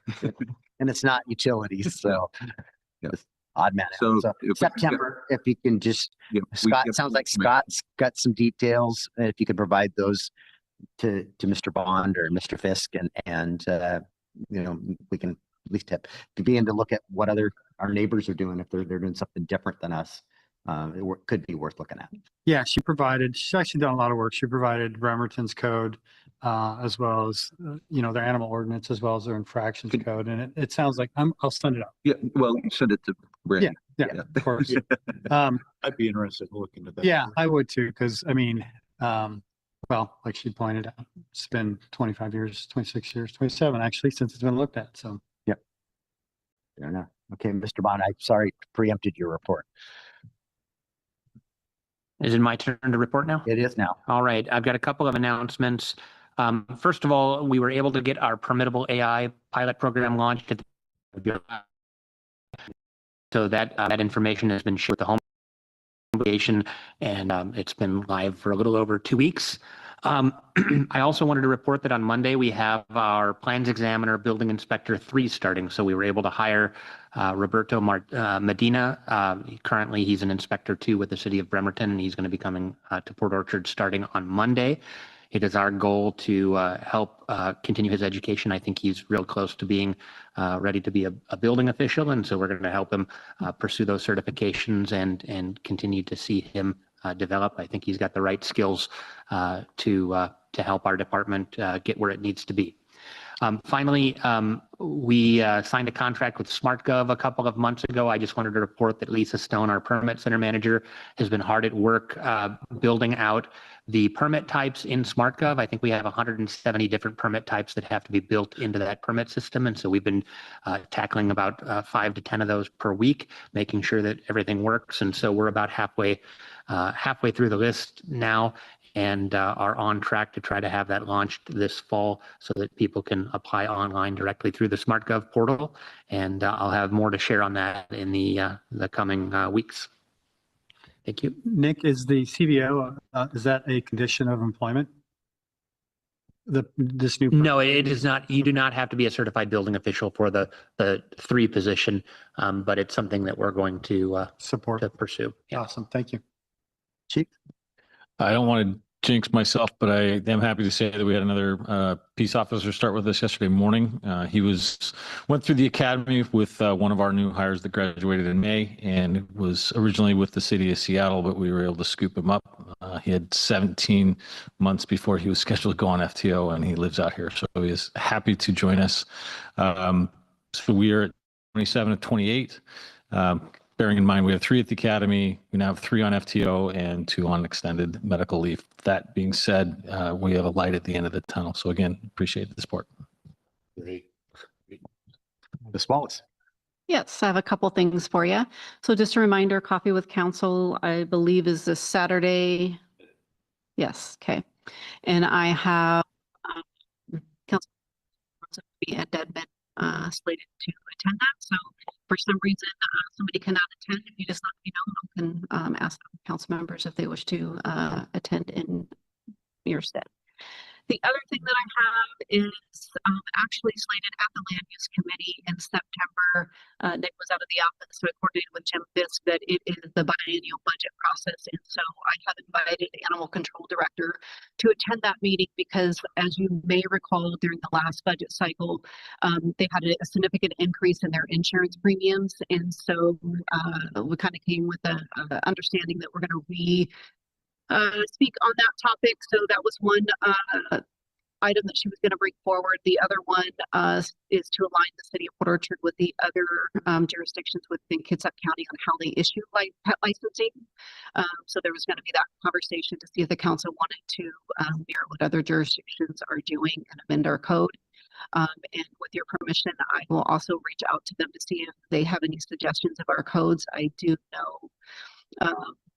And it's not utilities, so.
Yeah.
It's odd man.
So
So
if we
September, if you can just, Scott, sounds like Scott's got some details. If you could provide those to Mr. Bond or Mr. Fisk and we can at least begin to look at what our neighbors are doing. If they're doing something different than us, could be worth looking at.
Yeah, she's actually done a lot of work. She provided Bremerton's code, as well as, their animal ordinance, as well as their infractions code. And it sounds like I'll send it out.
Yeah, well, send it to Brandon.
Yeah, of course.
I'd be interested in looking at that.
Yeah, I would too, because like she pointed out, it's been 25 years, 26 years, 27 actually, since it's been looked at. So.
Yep. Fair enough. Okay, Mr. Bond, I'm sorry, preempted your report.
Is it my turn to report now?
It is now.
All right, I've got a couple of announcements. First of all, we were able to get our Permittable AI pilot program launched at the so that information has been shared with the home application, and it's been live for a little over 2 weeks. I also wanted to report that on Monday we have our plans examiner building inspector 3 starting. So we were able to hire Roberto Medina. Currently he's an inspector 2 with the city of Bremerton, and he's going to be coming to Port Orchard starting on Monday. It is our goal to help continue his education. I think he's real close to being ready to be a building official, and so we're going to help him pursue those certifications and continue to see him develop. I think he's got the right skills to help our department get where it needs to be. Finally, we signed a contract with SmartGov a couple of months ago. I just wanted to report that Lisa Stone, our permit center manager, has been hard at work building out the permit types in SmartGov. I think we have 170 different permit types that have to be built into that permit system. And so we've been tackling about 5 to 10 of those per week, making sure that everything works. And so we're about halfway through the list now, and are on track to try to have that launched this fall so that people can apply online directly through the SmartGov portal. And I'll have more to share on that in the coming weeks. Thank you.
Nick, is the CBO, is that a condition of employment? This new?
No, it is not. You do not have to be a certified building official for the 3 position, but it's something that we're going to
support,
to pursue. Yeah.
Awesome. Thank you.
Chief?
I don't want to jinx myself, but I am happy to say that we had another peace officer start with us yesterday morning. He went through the academy with one of our new hires that graduated in May, and was originally with the city of Seattle, but we were able to scoop him up. He had 17 months before he was scheduled to go on FTO, and he lives out here, so he is happy to join us. So we are at 27 of 28. Bearing in mind, we have 3 at the academy. We now have 3 on FTO and 2 on extended medical leave. That being said, we have a light at the end of the tunnel. So again, appreciate the support.
Great.
Ms. Wallace.
Yes, I have a couple things for you. So just a reminder, Coffee with Council, I believe, is this Saturday. Yes, okay. And I have Council and Deadman slated to attend that. So for some reason, somebody cannot attend. If you just let me know, I can ask council members if they wish to attend in your stead. The other thing that I have is actually slated at the Land Use Committee in September. Nick was out of the office, so I coordinated with Jim Fisk that it is the biennial budget process. And so I have invited the Animal Control Director to attend that meeting because, as you may recall, during the last budget cycle, they had a significant increase in their insurance premiums. And so we kind of came with the understanding that we're going to speak on that topic. So that was one item that she was going to bring forward. The other one is to align the city of Port Orchard with the other jurisdictions within Kitsap County on how they issue pet licensing. So there was going to be that conversation to see if the council wanted to mirror what other jurisdictions are doing and amend our code. And with your permission, I will also reach out to them to see if they have any suggestions of our codes. I do know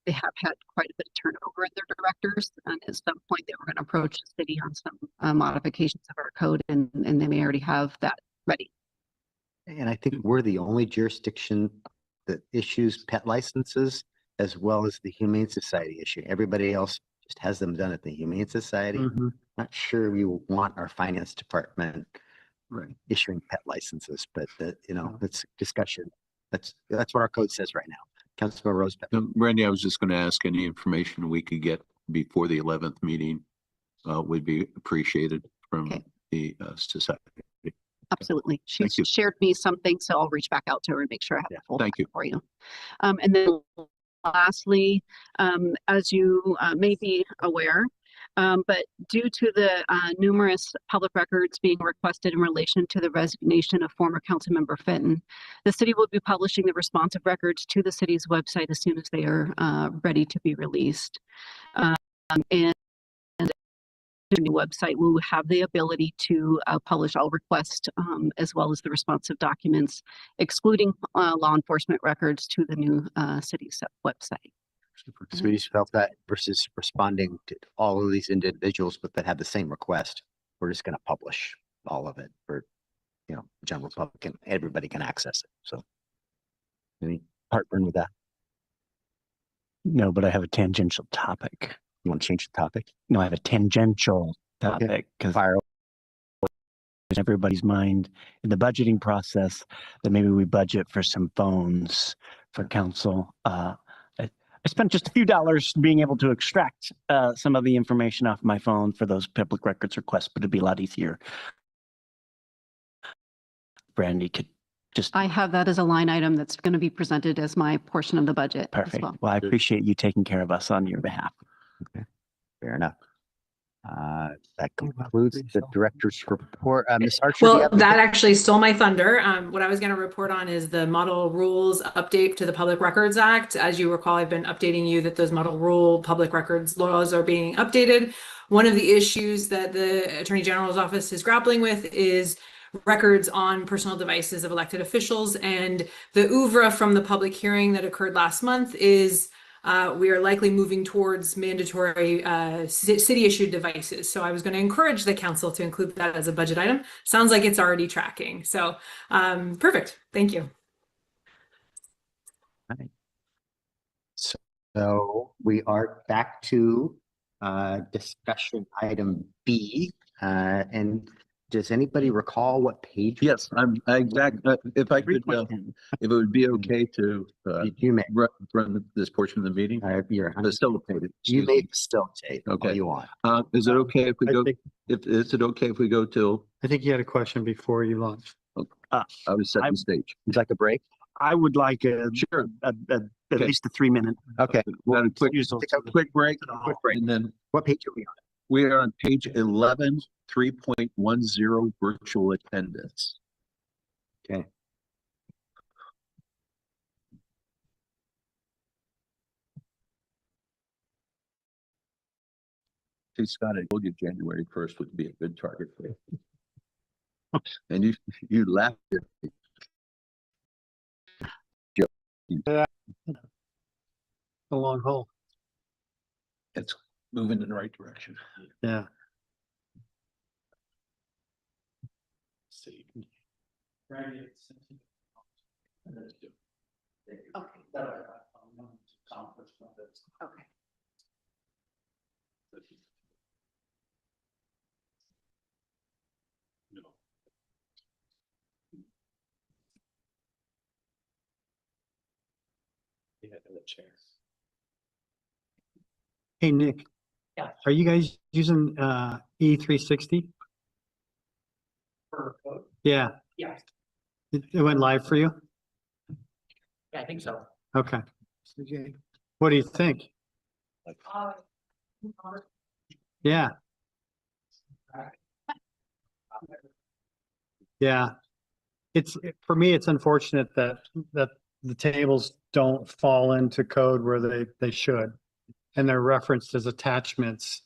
they have had quite a bit of turnover in their directors, and at some point they were going to approach the city on some modifications of our code, and they may already have that ready.
And I think we're the only jurisdiction that issues pet licenses as well as the Humane Society issue. Everybody else just has them done at the Humane Society.
Mhm.
Not sure we will want our finance department
Right.
issuing pet licenses, but it's discussion. That's what our code says right now. Councilmember Rosebeth.
Randy, I was just going to ask any information we could get before the 11th meeting would be appreciated from
Okay.
the society.
Absolutely.
Thank
She's
you.
shared me something, so I'll reach back out to her and make sure I have the full
Thank you.
packet for you. And then lastly, as you may be aware, but due to the numerous public records being requested in relation to the resignation of former Councilmember Fenton, the city will be publishing the responsive records to the city's website as soon as they are ready to be released. And the new website will have the ability to publish all requests as well as the responsive documents, excluding law enforcement records, to the new city's website.
So we just felt that versus responding to all of these individuals, but that had the same request. We're just going to publish all of it for, general public, and everybody can access it. So any heartburn with that?
No, but I have a tangential topic.
You want to change the topic?
No, I have a tangential topic because in everybody's mind in the budgeting process that maybe we budget for some phones for council. I spent just a few dollars being able to extract some of the information off my phone for those public records requests, but it'd be a lot easier. Brandy could just.
I have that as a line item that's going to be presented as my portion of the budget as
Perfect.
well.
Well, I appreciate you taking care of us on your behalf.
Okay, fair enough. That concludes the director's report. Ms. Archer. do you
Well,
have
that
anything?
actually stole my thunder. What I was going to report on is the model rules update to the Public Records Act. As you recall, I've been updating you that those model rule public records laws are being updated. One of the issues that the Attorney General's office is grappling with is records on personal devices of elected officials. And the oeuvre from the public hearing that occurred last month is we are likely moving towards mandatory city-issued devices. So I was going to encourage the council to include that as a budget item. Sounds like it's already tracking. So perfect. Thank you.
Right. So we are back to discussion item B. And does anybody recall what page?
Yes, if I could, if it would be okay to
You may.
run this portion of the meeting.
You're
Facilitate it.
You
excuse
may
me.
facilitate all
Okay.
you want.
Is it okay if we
I
go,
think-
is it okay if we go till,
I think you had a question before you launched.
I was setting the stage.
Would you like a break?
I would like
Sure.
at
Okay.
least a 3-minute.
Okay.
We'll have a quick,
Take a
quick break.
quick break.
And then
What page are we on?
we are on page 11, 3.10, virtual attendance.
Okay.
See, Scott, I told you January 1st would be a good target for you. And you laughed at me.
The long haul.
It's moving in the right direction.
Yeah.
Okay.
Hey, Nick.
Yeah.
Are you guys using E360? Yeah.
Yeah.
It went live for you?
Yeah, I think so.
Okay. What do you think? Yeah. Yeah. For me, it's unfortunate that the tables don't fall into code where they should. And they're referenced as attachments.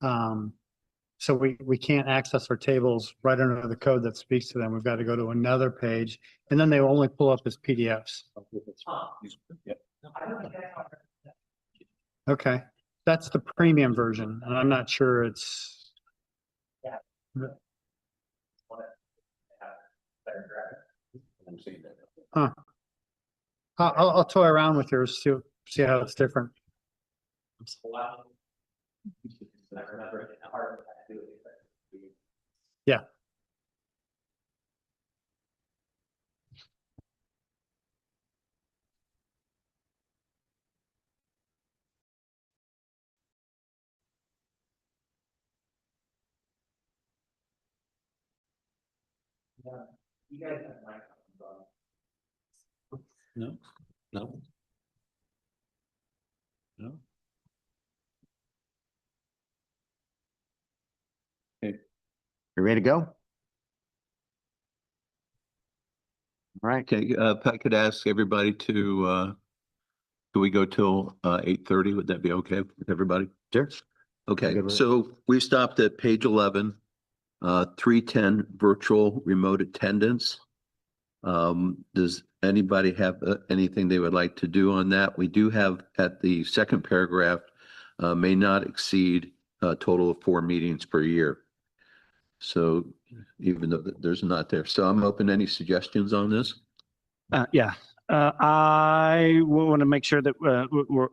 So we can't access our tables right under the code that speaks to them. We've got to go to another page, and then they will only pull up as PDFs. Okay, that's the premium version, and I'm not sure it's. Huh. I'll toy around with yours, see how it's different. Yeah.
You guys have microphones on. No, no. No.
You ready to go? All right.
Okay, if I could ask everybody to, do we go till 8:30? Would that be okay with everybody?
Sure.
Okay,
Good with it.
so we stopped at page 11, 310 virtual remote attendance. Does anybody have anything they would like to do on that? We do have at the second paragraph, may not exceed a total of 4 meetings per year. So even though there's not there, so I'm open to any suggestions on this.
Yeah, I want to make sure that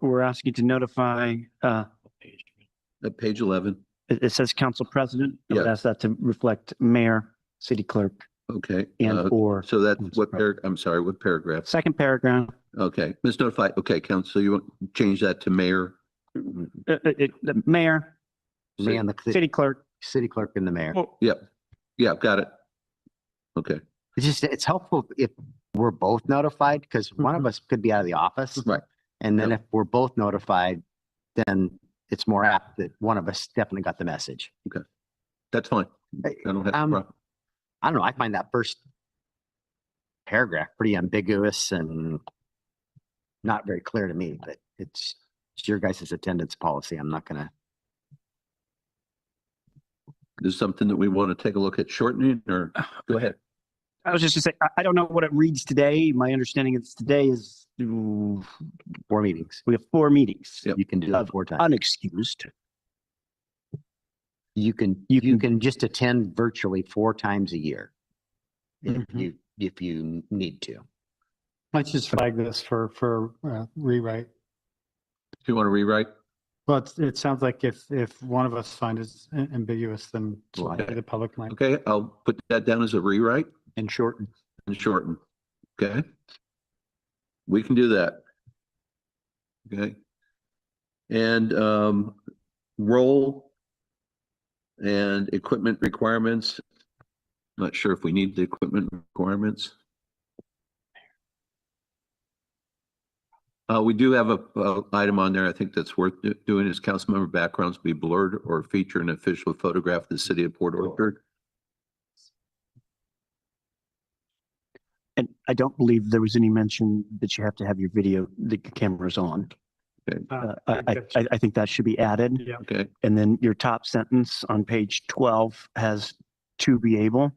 we're asking to notify,
At page 11.
it says council president. I would
Yeah.
ask that to reflect mayor, city clerk,
Okay.
and or.
So that's what I'm sorry, what paragraph?
Second paragraph,
Okay, Ms. Notify, okay, council, you want to change that to mayor?
the mayor,
Me and the
city clerk.
city clerk and the mayor.
Yep, yeah, got it. Okay,
It's just, it's helpful if we're both notified, because one of us could be out of the office.
right.
And then if we're both notified, then it's more apt that one of us definitely got the message.
That's fine. I don't have a problem.
I don't know, I find that first paragraph pretty ambiguous and not very clear to me, but it's your guys' attendance policy. I'm not gonna.
Is something that we want to take a look at shortening or go ahead?
I was just gonna say, I don't know what it reads today. My understanding is today is
4 meetings.
we have 4 meetings.
Yep.
You can do that
Of
4 times.
unexcused.
You can just attend virtually 4 times a year.
Mhm.
If you need to.
Let's just flag this for rewrite.
Do you want to rewrite?
But it sounds like if one of us finds it ambiguous, then
Okay.
the public might.
Okay, I'll put that down as a rewrite
And shorten.
and shorten. Okay? We can do that. Okay? And role and equipment requirements. Not sure if we need the equipment requirements. We do have a item on there, I think that's worth doing, is council member backgrounds be blurred or feature an official photograph of the city of Port Orchard.
And I don't believe there was any mention that you have to have your video, the cameras on.
Okay.
I think that should be added.
Yeah.
Okay,
And then your top sentence on page 12 has to be able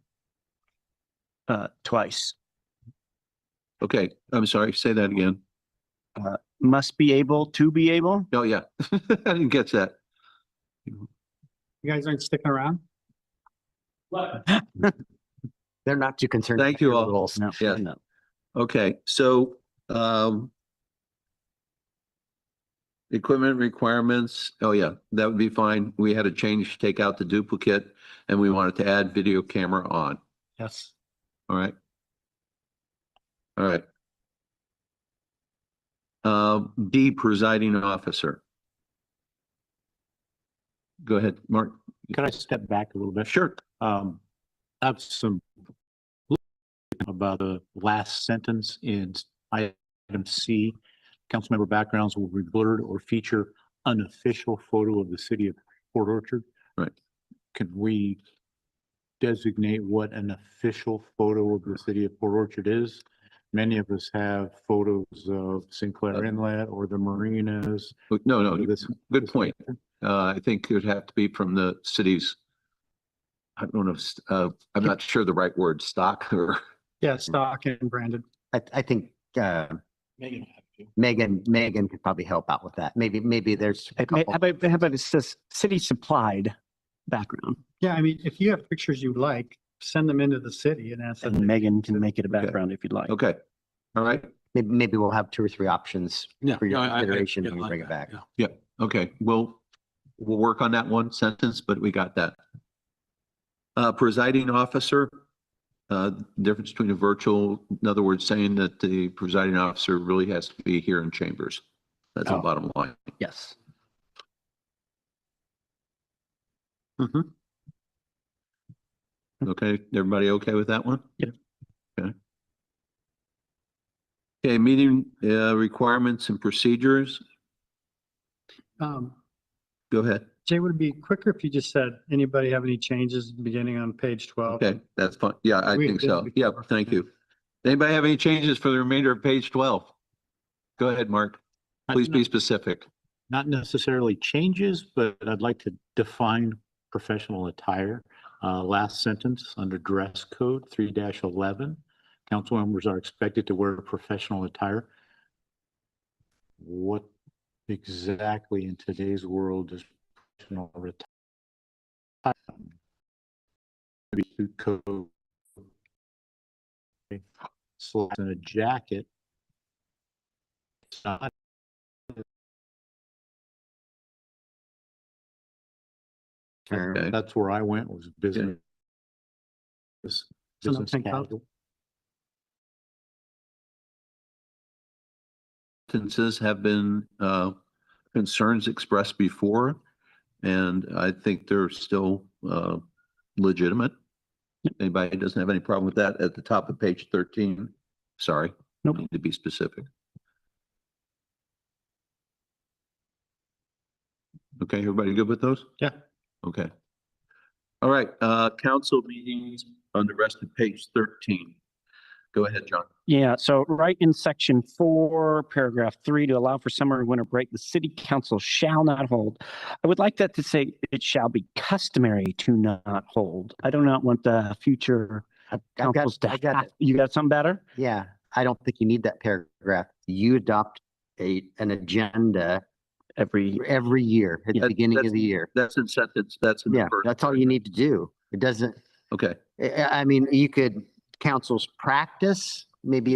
twice.
okay, I'm sorry, say that again.
Must be able to be able.
Oh, yeah, I didn't get that.
You guys aren't sticking around?
They're not too concerned.
Thank
about
you
your
all.
rules.
No,
Yeah.
no.
Okay, so, equipment requirements, oh yeah, that would be fine. We had a change, take out the duplicate, and we wanted to add video camera on.
Yes.
All right. All right. D, presiding officer. Go ahead, Mark.
Could I step back a little bit?
Sure.
I have some about the last sentence in item C. Councilmember backgrounds will be blurred or feature unofficial photo of the city of Port Orchard.
Right.
Can we designate what an official photo of the city of Port Orchard is? Many of us have photos of Sinclair Inlet or the marinas.
No,
This-
good point. I think it would have to be from the city's, I don't know, I'm not sure the right word, stock or,
Yeah, stock and branded.
I think Megan could probably help out with that. Maybe there's a
How
couple.
about it says city supplied background?
Yeah, I mean, if you have pictures you like, send them into the city and ask them.
And Megan can make it a
Okay.
background if you'd like.
Okay. All right.
Maybe we'll have 2 or 3 options
Yeah.
for your
no, I
consideration
get
when we
like
bring it
that,
back.
yeah.
Yeah. Okay. We'll work on that one sentence, but we got that. Presiding officer, difference between a virtual, in other words, saying that the presiding officer really has to be here in chambers. That's the
Oh.
bottom line.
Yes.
Okay. Everybody okay with that one?
Yep.
Okay. Okay. Meeting requirements and procedures. Go ahead.
Jay, would it be quicker if you just said, anybody have any changes beginning on page 12?
Okay, that's fine. Yeah, I
We
think
did
so.
before.
Yeah, thank you. Anybody have any changes for the remainder of page 12? Go ahead, Mark. Please be specific.
Not necessarily changes, but I'd like to define professional attire. Last sentence under dress code 3-11, council members are expected to wear professional attire. What exactly in today's world is professional attire? Maybe suit coat, slacks and a jacket. It's not.
Okay.
That's where I went, was business. Business
think about-
casual.
Sentences have been concerns expressed before, and I think they're still legitimate. Anybody doesn't have any problem with that at the top of page 13? Sorry.
Nope.
Need to be specific. Okay, everybody good with those?
Yeah.
Okay. All right, council meetings on the rest of page 13. Go ahead, John.
Yeah, so right in section 4, paragraph 3, to allow for summer and winter break, the city council shall not hold. I would like that to say it shall be customary to not hold. I do not want the future councils to
I got
have,
it.
you got something better?
Yeah, I don't think you need that paragraph. You adopt an agenda
Every
year at the
That-
beginning
that's-
of the year.
That's in sentence, that's in the
Yeah,
first.
that's all you need to do. It doesn't,
Okay,
I mean, you could, council's practice, maybe,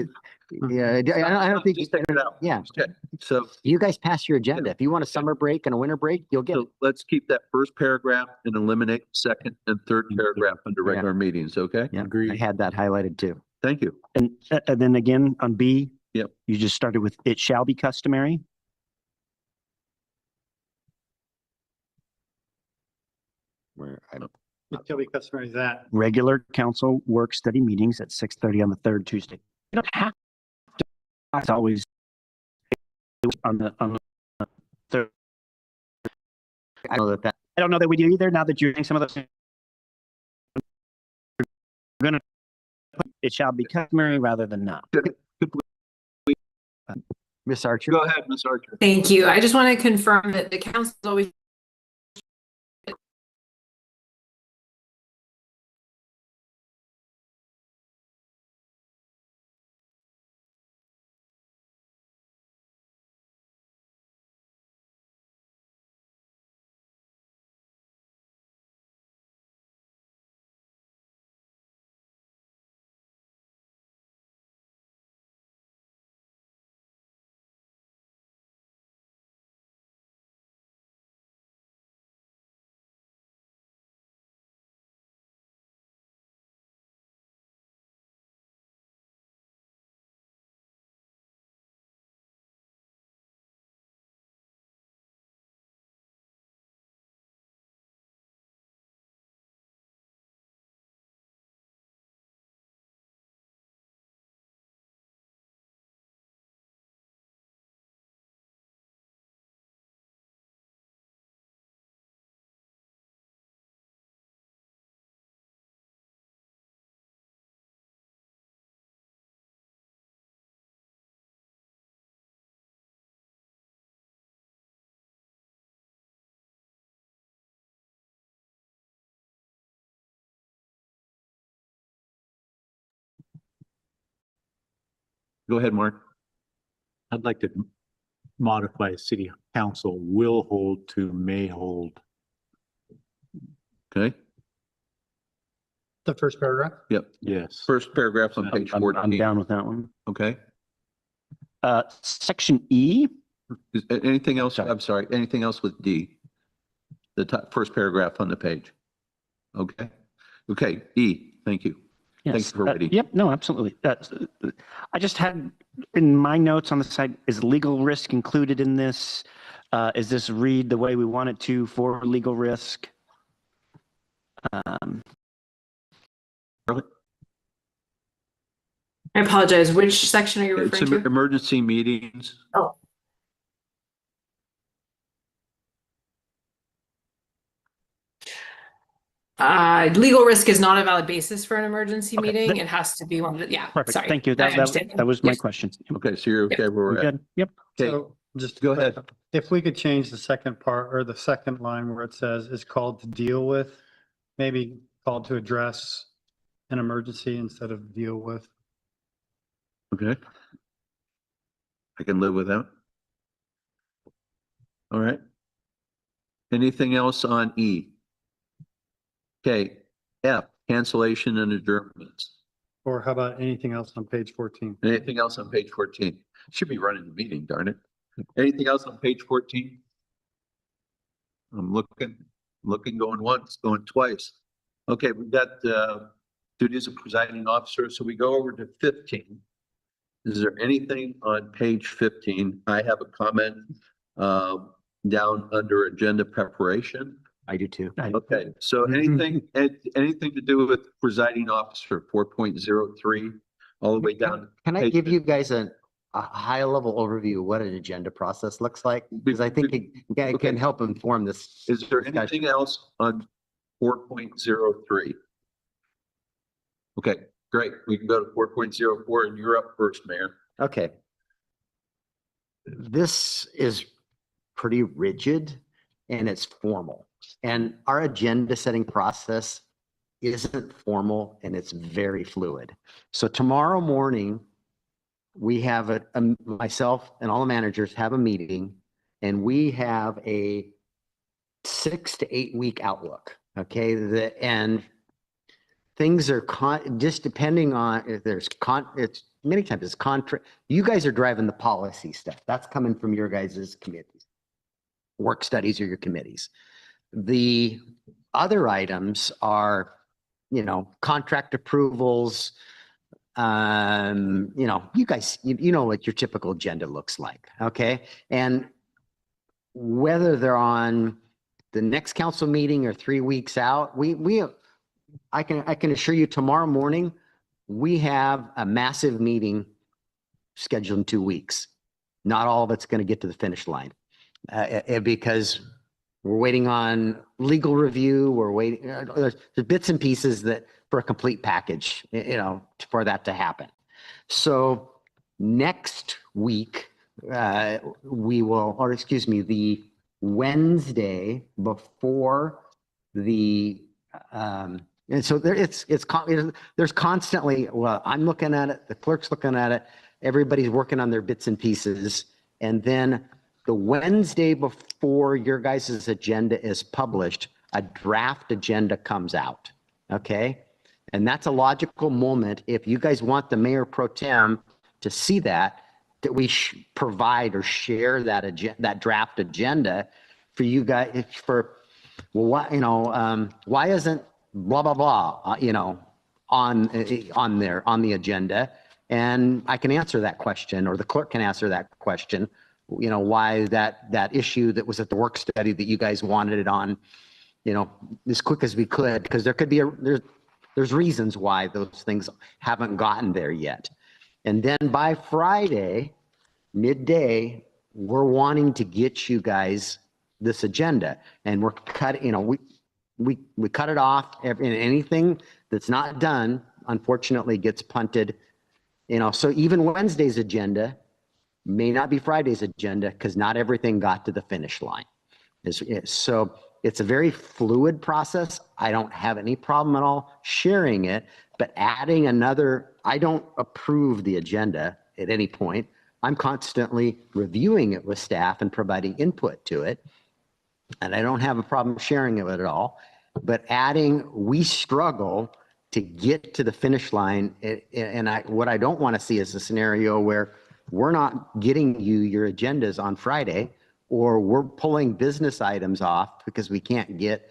yeah, I don't think,
just take it out.
yeah.
Okay, so
You guys pass your agenda. If you want a summer break and a winter break, you'll get it.
So let's keep that first paragraph and eliminate second and third paragraph under
Yeah.
regular meetings, okay?
Yeah, I
Agreed.
had that highlighted too.
Thank you.
And then again, on B.
Yep.
You just started with it shall be customary.
Where I
It shall be customary that.
Regular council work study meetings at 6:30 on the third Tuesday. You don't have to. It's always on the third.
I know that
I don't know that we do either, now that you're doing some of those. We're gonna, it shall be customary rather than not.
Miss Archer.
Go ahead, Ms. Archer.
Thank you. I just want to confirm that the council is always
Go ahead, Mark.
I'd like to modify city council will hold to may hold.
Okay,
The first paragraph?
Yep.
Yes.
First paragraph on page
I'm
14.
down with that one.
Okay.
Section E.
Anything else?
Sorry.
I'm sorry. Anything else with D? The top, first paragraph on the page. Okay. Okay. E. Thank you.
Yes.
Thanks for reading.
Yep, no, absolutely. I just had in my notes on the side, is legal risk included in this? Is this read the way we want it to for legal risk?
Really?
I apologize. Which section are you
It's
referring to?
emergency meetings.
Oh. Legal risk is not a valid basis for an emergency meeting. It has to be one that, yeah,
Perfect.
sorry.
Thank you.
I understand.
That was my
Yes.
question.
Okay. So you're okay where we're at.
Good. Yep.
Okay.
So just
Go ahead.
if we could change the second part or the second line where it says is called to deal with, maybe called to address an emergency instead of deal with.
Okay. I can live with that. All right. Anything else on E? Okay. F, cancellation and adjournments.
Or how about anything else on page 14?
Anything else on page 14? Should be running the meeting, darn it. Anything else on page 14? I'm looking, going once, going twice. Okay, we've got duties of presiding officer. So we go over to 15. Is there anything on page 15? I have a comment down under agenda preparation.
I do too.
Okay, so anything to do with presiding officer 4.03 all the way down?
Can I
page
give you guys a high level overview of what an agenda process looks like? Because I think it can help inform this.
Is there
discussion.
anything else on 4.03? Okay, great. We can go to 4.04 and you're up first, Mayor.
Okay. This is pretty rigid and it's formal. And our agenda setting process isn't formal and it's very fluid. So tomorrow morning, we have myself and all the managers have a meeting and we have a 6 to 8 week outlook. Okay. And things are just depending on if there's it's many times it's contra. You guys are driving the policy stuff. That's coming from your guys' committees, work studies or your committees. The other items are, contract approvals. You guys, you know what your typical agenda looks like. Okay. And whether they're on the next council meeting or 3 weeks out, I can assure you tomorrow morning, we have a massive meeting scheduled in 2 weeks. Not all of it's going to get to the finish line because we're waiting on legal review. We're waiting, there's bits and pieces that for a complete package, for that to happen. So next week, the Wednesday before the, and so there's constantly, well, I'm looking at it, the clerk's looking at it, everybody's working on their bits and pieces. And then the Wednesday before your guys' agenda is published, a draft agenda comes out. Okay. And that's a logical moment. If you guys want the mayor pro tem to see that we provide or share that draft agenda for you guys why isn't blah, blah, blah, on the agenda. And I can answer that question, or the clerk can answer that question, why that issue that was at the work study that you guys wanted it on, as quick as we could, because there could be there's reasons why those things haven't gotten there yet. And then by Friday, midday, we're wanting to get you guys this agenda, and we're cutting, we cut it off. Anything that's not done, unfortunately, gets punted. So even Wednesday's agenda may not be Friday's agenda because not everything got to the finish line. So it's a very fluid process. I don't have any problem at all sharing it, but adding I don't approve the agenda at any point. I'm constantly reviewing it with staff and providing input to it. And I don't have a problem sharing it at all. But we struggle to get to the finish line. What I don't want to see is a scenario where we're not getting you your agendas on Friday, or we're pulling business items off because we can't get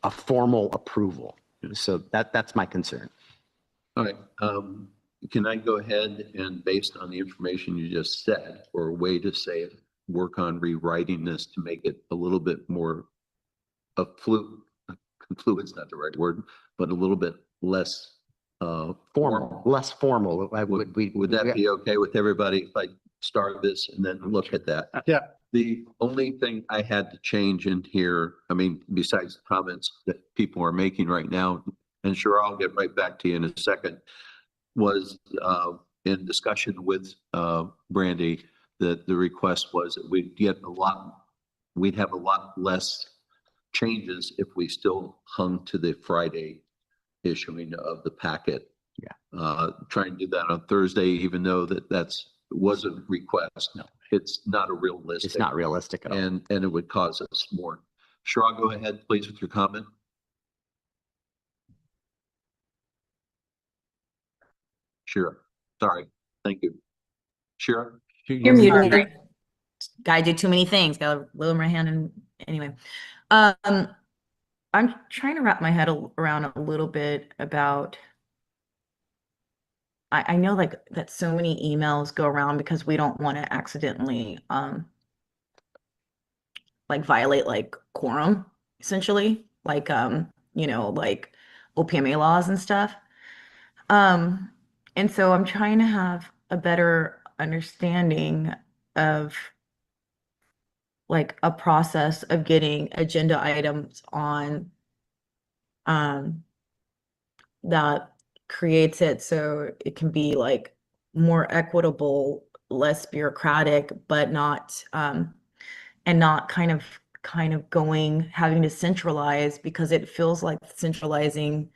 a formal approval. So that's my concern.
All right. Can I go ahead and, based on the information you just said, or a way to say it, work on rewriting this to make it a little bit more fluid's not the right word, but a little bit less
Formal, less formal.
Would that be okay with everybody if I start this and then look at that?
Yeah.
The only thing I had to change in here, I mean, besides the comments that people are making right now, and sure, I'll get right back to you in a second, was in discussion with Brandy, that the request was that we'd have a lot less changes if we still hung to the Friday issuing of the packet.
Yeah.
Try and do that on Thursday, even though was a request. No, it's not a realistic.
It's not realistic at all.
And it would cause us more. Sure, I'll go ahead, please, with your comment. Sure. Sorry. Thank you. Sure.
You're muted. Gotta do too many things. Gotta lower my hand and anyway. I'm trying to wrap my head around a little bit about. I know like that so many emails go around because we don't want to accidentally like violate like quorum, essentially, like like OPMA laws and stuff. And so I'm trying to have a better understanding of like a process of getting agenda items on that creates it so it can be like more equitable, less bureaucratic, but not and not kind of having to centralize, because it feels like centralizing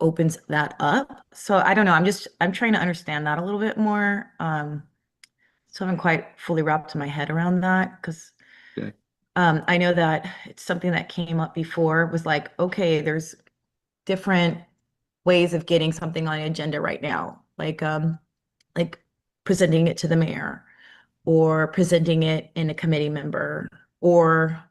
opens that up. So I don't know, I'm trying to understand that a little bit more. So I haven't quite fully wrapped my head around that, because I know that it's something that came up before, was like, okay, there's different ways of getting something on the agenda right now, like presenting it to the mayor, or presenting it in a committee member, or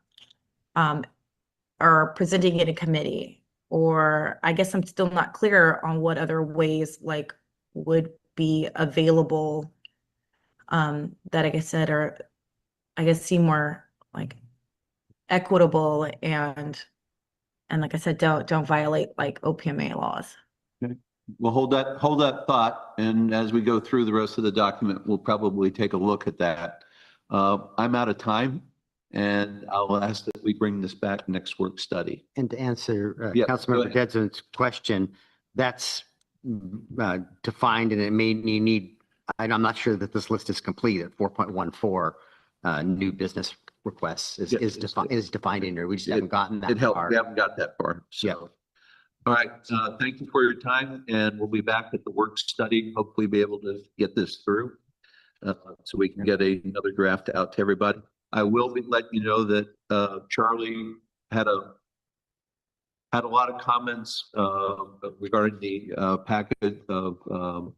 presenting it in a committee. Or I guess I'm still not clear on what other ways like would be available that, like I said, are, I guess, seem more like equitable and like I said, don't violate like OPMA laws.
Okay. Well, hold that thought. And as we go through the rest of the document, we'll probably take a look at that. I'm out of time, and I'll ask that we bring this back next work study.
And to answer
Yeah,
Councilmember Dedson's question, that's defined, and it may need, I'm not sure that this list is complete at 4.14. New business requests is defined in there. We just haven't gotten that far.
We haven't got that far. So.
Yeah.
All right. Thank you for your time, and we'll be back at the work study. Hopefully be able to get this through so we can get another draft out to everybody. I will be letting you know that Charlie had a lot of comments regarding the packet of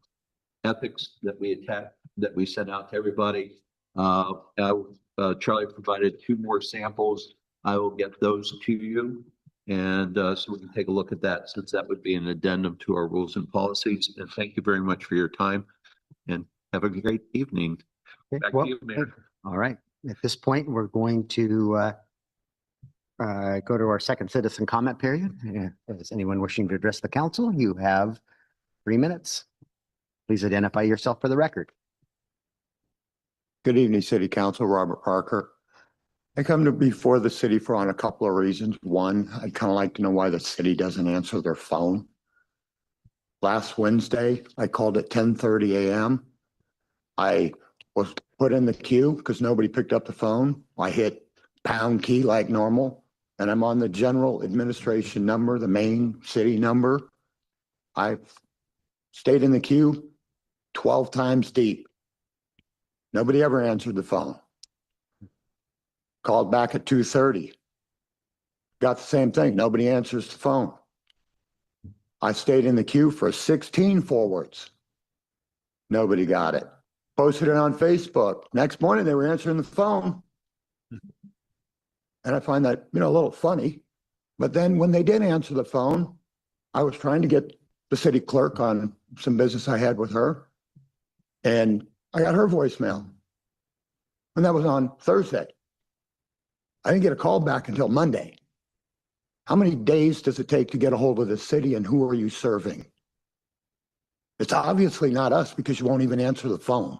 ethics that we sent out to everybody. Charlie provided 2 more samples. I will get those to you, and so we can take a look at that, since that would be an addendum to our rules and policies. And thank you very much for your time, and have a great evening.
Okay,
Back to you, Mayor.
All right. At this point, we're going to go to our second citizen comment period. Is anyone wishing to address the council? You have 3 minutes. Please identify yourself for the record.
Good evening, City Council. Robert Parker. I come before the city on a couple of reasons. One, I'd kind of like to know why the city doesn't answer their phone. Last Wednesday, I called at 10:30 a.m. I was put in the queue because nobody picked up the phone. I hit pound key like normal, and I'm on the general administration number, the main city number. I've stayed in the queue 12 times deep. Nobody ever answered the phone. Called back at 2:30. Got the same thing. Nobody answers the phone. I stayed in the queue for 16 forwards. Nobody got it. Posted it on Facebook. Next morning, they were answering the phone. And I find that, a little funny. But then when they did answer the phone, I was trying to get the city clerk on some business I had with her. And I got her voicemail. And that was on Thursday. I didn't get a call back until Monday. How many days does it take to get a hold of the city, and who are you serving? It's obviously not us because you won't even answer the phone.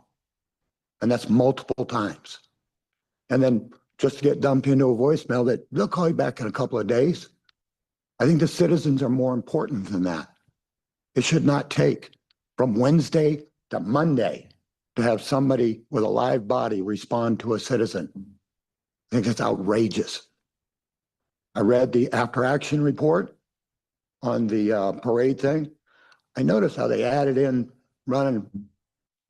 And that's multiple times. And then just to get dumped into a voicemail that they'll call you back in a couple of days. I think the citizens are more important than that. It should not take from Wednesday to Monday to have somebody with a live body respond to a citizen. I think that's outrageous. I read the after action report on the parade thing. I noticed how they added in running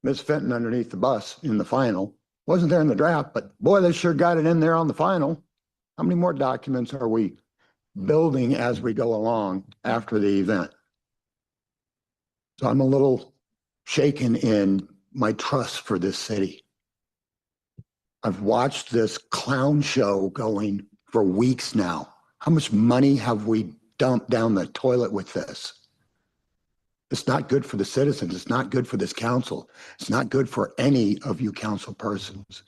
Ms. Fenton underneath the bus in the final. Wasn't there in the draft, but boy, they sure got it in there on the final. How many more documents are we building as we go along after the event? So I'm a little shaken in my trust for this city. I've watched this clown show going for weeks now. How much money have we dumped down the toilet with this? It's not good for the citizens. It's not good for this council. It's not good for any of you council persons.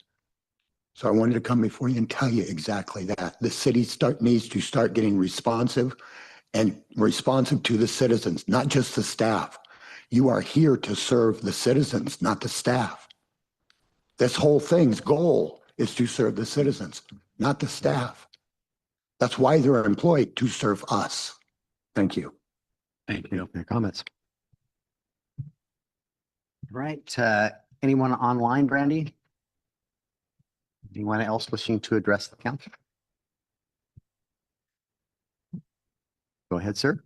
So I wanted to come before you and tell you exactly that. The city needs to start getting responsive and responsive to the citizens, not just the staff. You are here to serve the citizens, not the staff. This whole thing's goal is to serve the citizens, not the staff. That's why they're employed, to serve us. Thank you.
Thank you.
Your comments. Right. Anyone online, Brandy? Anyone else wishing to address the council? Go ahead, sir.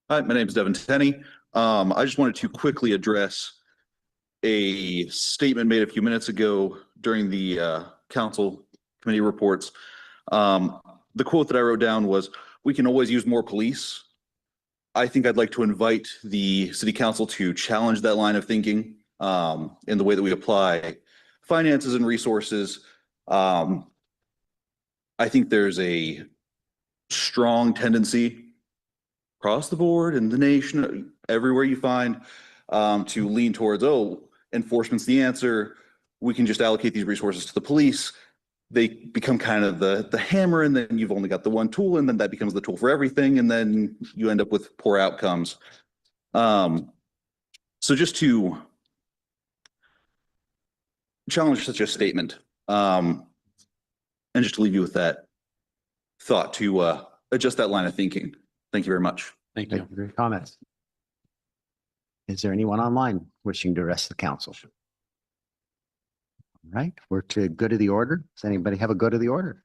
Hi, my name is Devin Tenney. I just wanted to quickly address a statement made a few minutes ago during the council committee reports. The quote that I wrote down was, "We can always use more police." I think I'd like to invite the city council to challenge that line of thinking in the way that we apply finances and resources. I think there's a strong tendency across the board in the nation, everywhere you find, to lean towards, oh, enforcement's the answer. We can just allocate these resources to the police. They become kind of the hammer, and then you've only got the one tool, and then that becomes the tool for everything, and then you end up with poor outcomes. So just to challenge such a statement, and just to leave you with that thought to adjust that line of thinking. Thank you very much.
Thank you.
For your comments. Is there anyone online wishing to address the council? All right, we're to go to the order. Does anybody have a go to the order?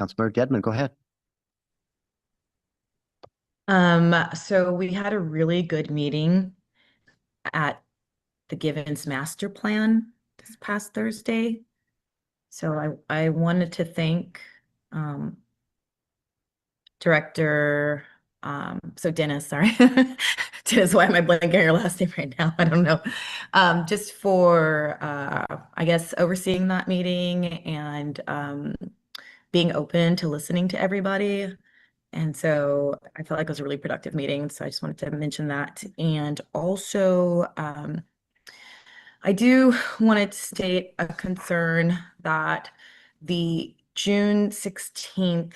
Councilmember Gedman, go ahead.
So we had a really good meeting at the Givens Master Plan this past Thursday. So I wanted to thank Director, so Dennis, sorry. Dennis, why am I blanking on your last name right now? I don't know. Just for, I guess, overseeing that meeting and being open to listening to everybody. And so I felt like it was a really productive meeting. So I just wanted to mention that. And also, I do want to state a concern that the June 16th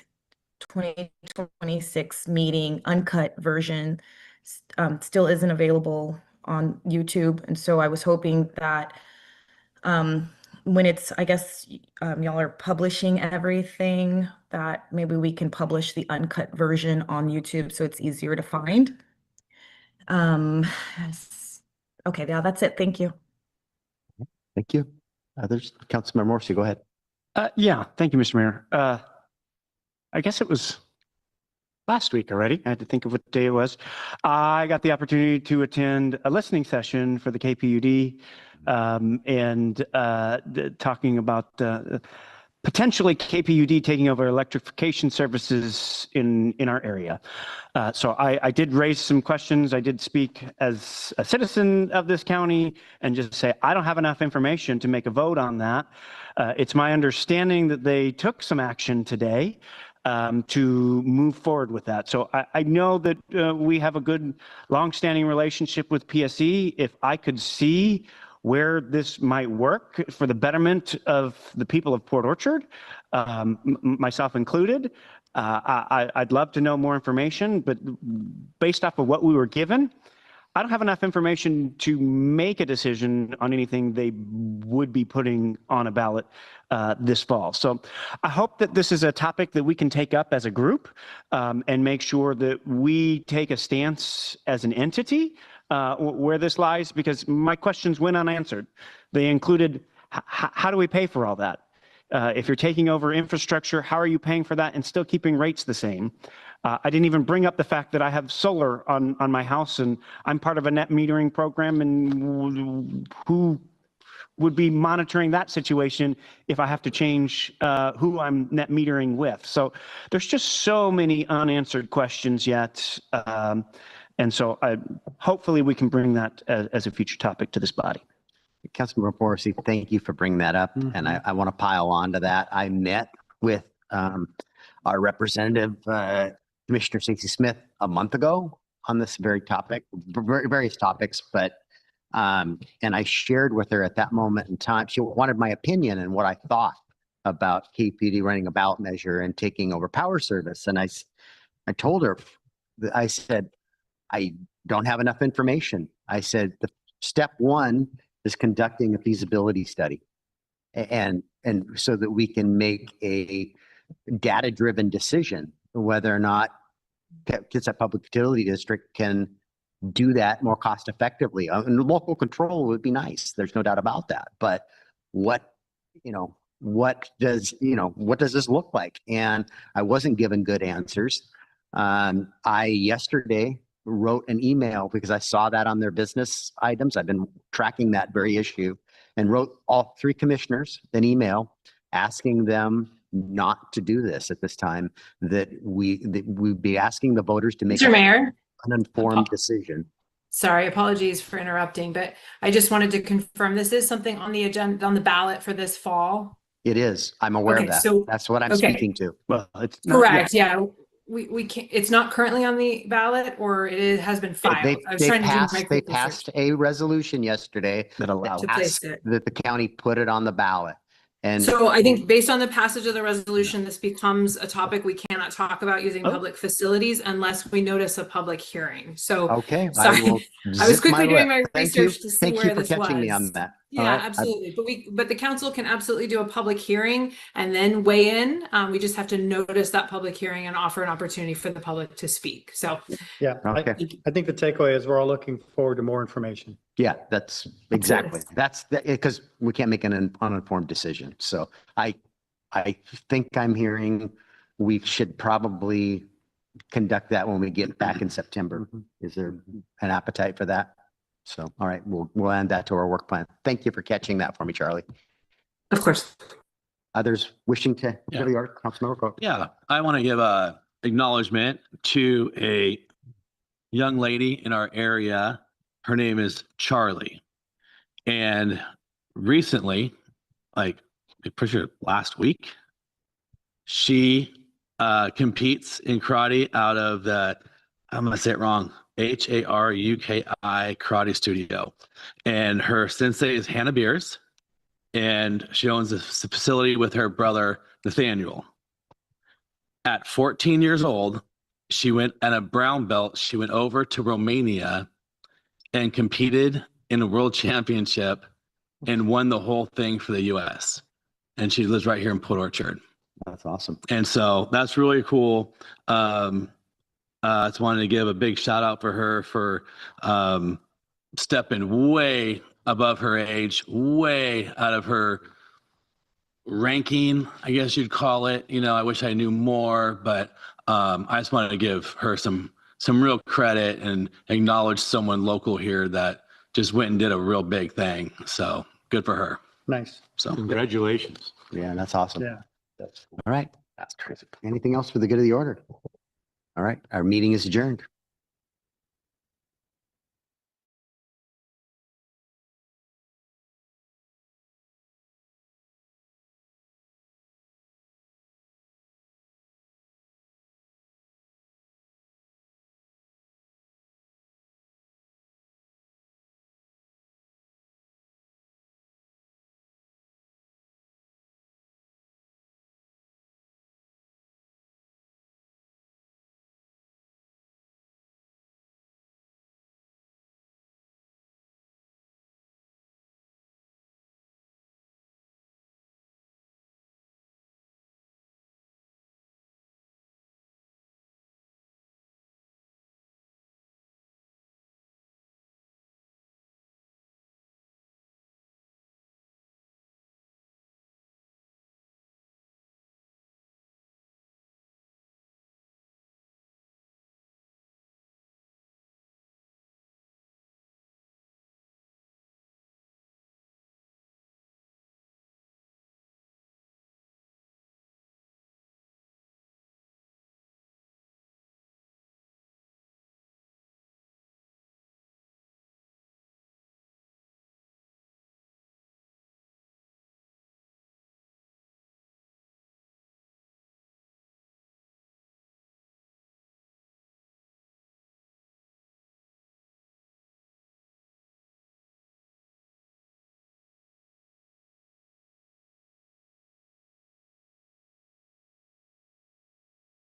2026 meeting uncut version still isn't available on YouTube. And so I was hoping that when it's, I guess, y'all are publishing everything, that maybe we can publish the uncut version on YouTube so it's easier to find. Okay, yeah, that's it. Thank you.
Thank you. Others? Councilmember Morrissey, go ahead.
Yeah, thank you, Mr. Mayor. I guess it was last week already. I had to think of what day it was. I got the opportunity to attend a listening session for the KPUD and talking about potentially KPUD taking over electrification services in our area. So I did raise some questions. I did speak as a citizen of this county and just say, I don't have enough information to make a vote on that. It's my understanding that they took some action today to move forward with that. So I know that we have a good longstanding relationship with PSE. If I could see where this might work for the betterment of the people of Port Orchard, myself included, I'd love to know more information, but based off of what we were given, I don't have enough information to make a decision on anything they would be putting on a ballot this fall. So I hope that this is a topic that we can take up as a group and make sure that we take a stance as an entity where this lies, because my questions went unanswered. They included, how do we pay for all that? If you're taking over infrastructure, how are you paying for that and still keeping rates the same? I didn't even bring up the fact that I have solar on my house and I'm part of a net metering program, and who would be monitoring that situation if I have to change who I'm net metering with. So there's just so many unanswered questions yet. And so hopefully we can bring that as a future topic to this body.
Councilmember Morrissey, thank you for bringing that up. And I want to pile on to that. I met with our representative, Commissioner Stacey Smith, a month ago on this very topic, various topics, but and I shared with her at that moment in time, she wanted my opinion and what I thought about KPD running a ballot measure and taking over power service. And I told her, I said, I don't have enough information. I said, the step one is conducting a feasibility study, and so that we can make a data-driven decision whether or not Kitsap Public Utility District can do that more cost effectively. And local control would be nice. There's no doubt about that. But what does this look like? And I wasn't given good answers. I yesterday wrote an email because I saw that on their business items. I've been tracking that very issue, and wrote all three commissioners an email asking them not to do this at this time, that we'd be asking the voters to make
Mr. Mayor,
an informed decision.
sorry, apologies for interrupting, but I just wanted to confirm this is something on the agenda, on the ballot for this fall.
It is. I'm aware
Okay,
of that.
so-
That's what I'm
okay.
speaking to.
Well, it's
Correct, yeah. We can't, it's not currently on the ballot, or it has been filed. I was trying to do my
They
quick
passed
research
a resolution yesterday that allows
to place it.
that the county put it on the ballot. And
So I think based on the passage of the resolution, this becomes a topic we cannot talk about using public facilities unless we notice a public hearing. So,
okay,
sorry.
I will
I was
zip
quickly doing
lip.
my
Thank you.
research to see
Thank
where
you for
this
catching me
was.
on that.
Yeah,
All right.
absolutely. But the council can absolutely do a public hearing and then weigh in. We just have to notice that public hearing and offer an opportunity for the public to speak. So
Yeah,
Okay.
I think the takeaway is we're all looking forward to more information.
Yeah, that's exactly. That's because we can't make an uninformed decision. So I think I'm hearing we should probably conduct that when we get back in September. Is there an appetite for that? So, all right, we'll add that to our work plan. Thank you for catching that for me, Charlie.
of course.
Others wishing to
Yeah.
give the art, Councilmember Cook.
Yeah, I want to give a acknowledgement to a young lady in our area. Her name is Charlie. And recently, like I'm pretty sure last week, she competes in karate out of the, I'm going to say it wrong, HARUKI Karate Studio. And her sensei is Hannah Beers. And she owns a facility with her brother, Nathaniel. At 14 years old, she went at a brown belt. She went over to Romania and competed in a world championship and won the whole thing for the U.S. And she lives right here in Port Orchard.
That's awesome.
And so that's really cool. I just wanted to give a big shout out for her for stepping way above her age, way out of her ranking, I guess you'd call it. You know, I wish I knew more, but I just wanted to give her some real credit and acknowledge someone local here that just went and did a real big thing. So good for her.
Nice.
So
Congratulations.
Yeah, that's awesome.
Yeah.
All right. Anything else for the good of the order? All right, our meeting is adjourned.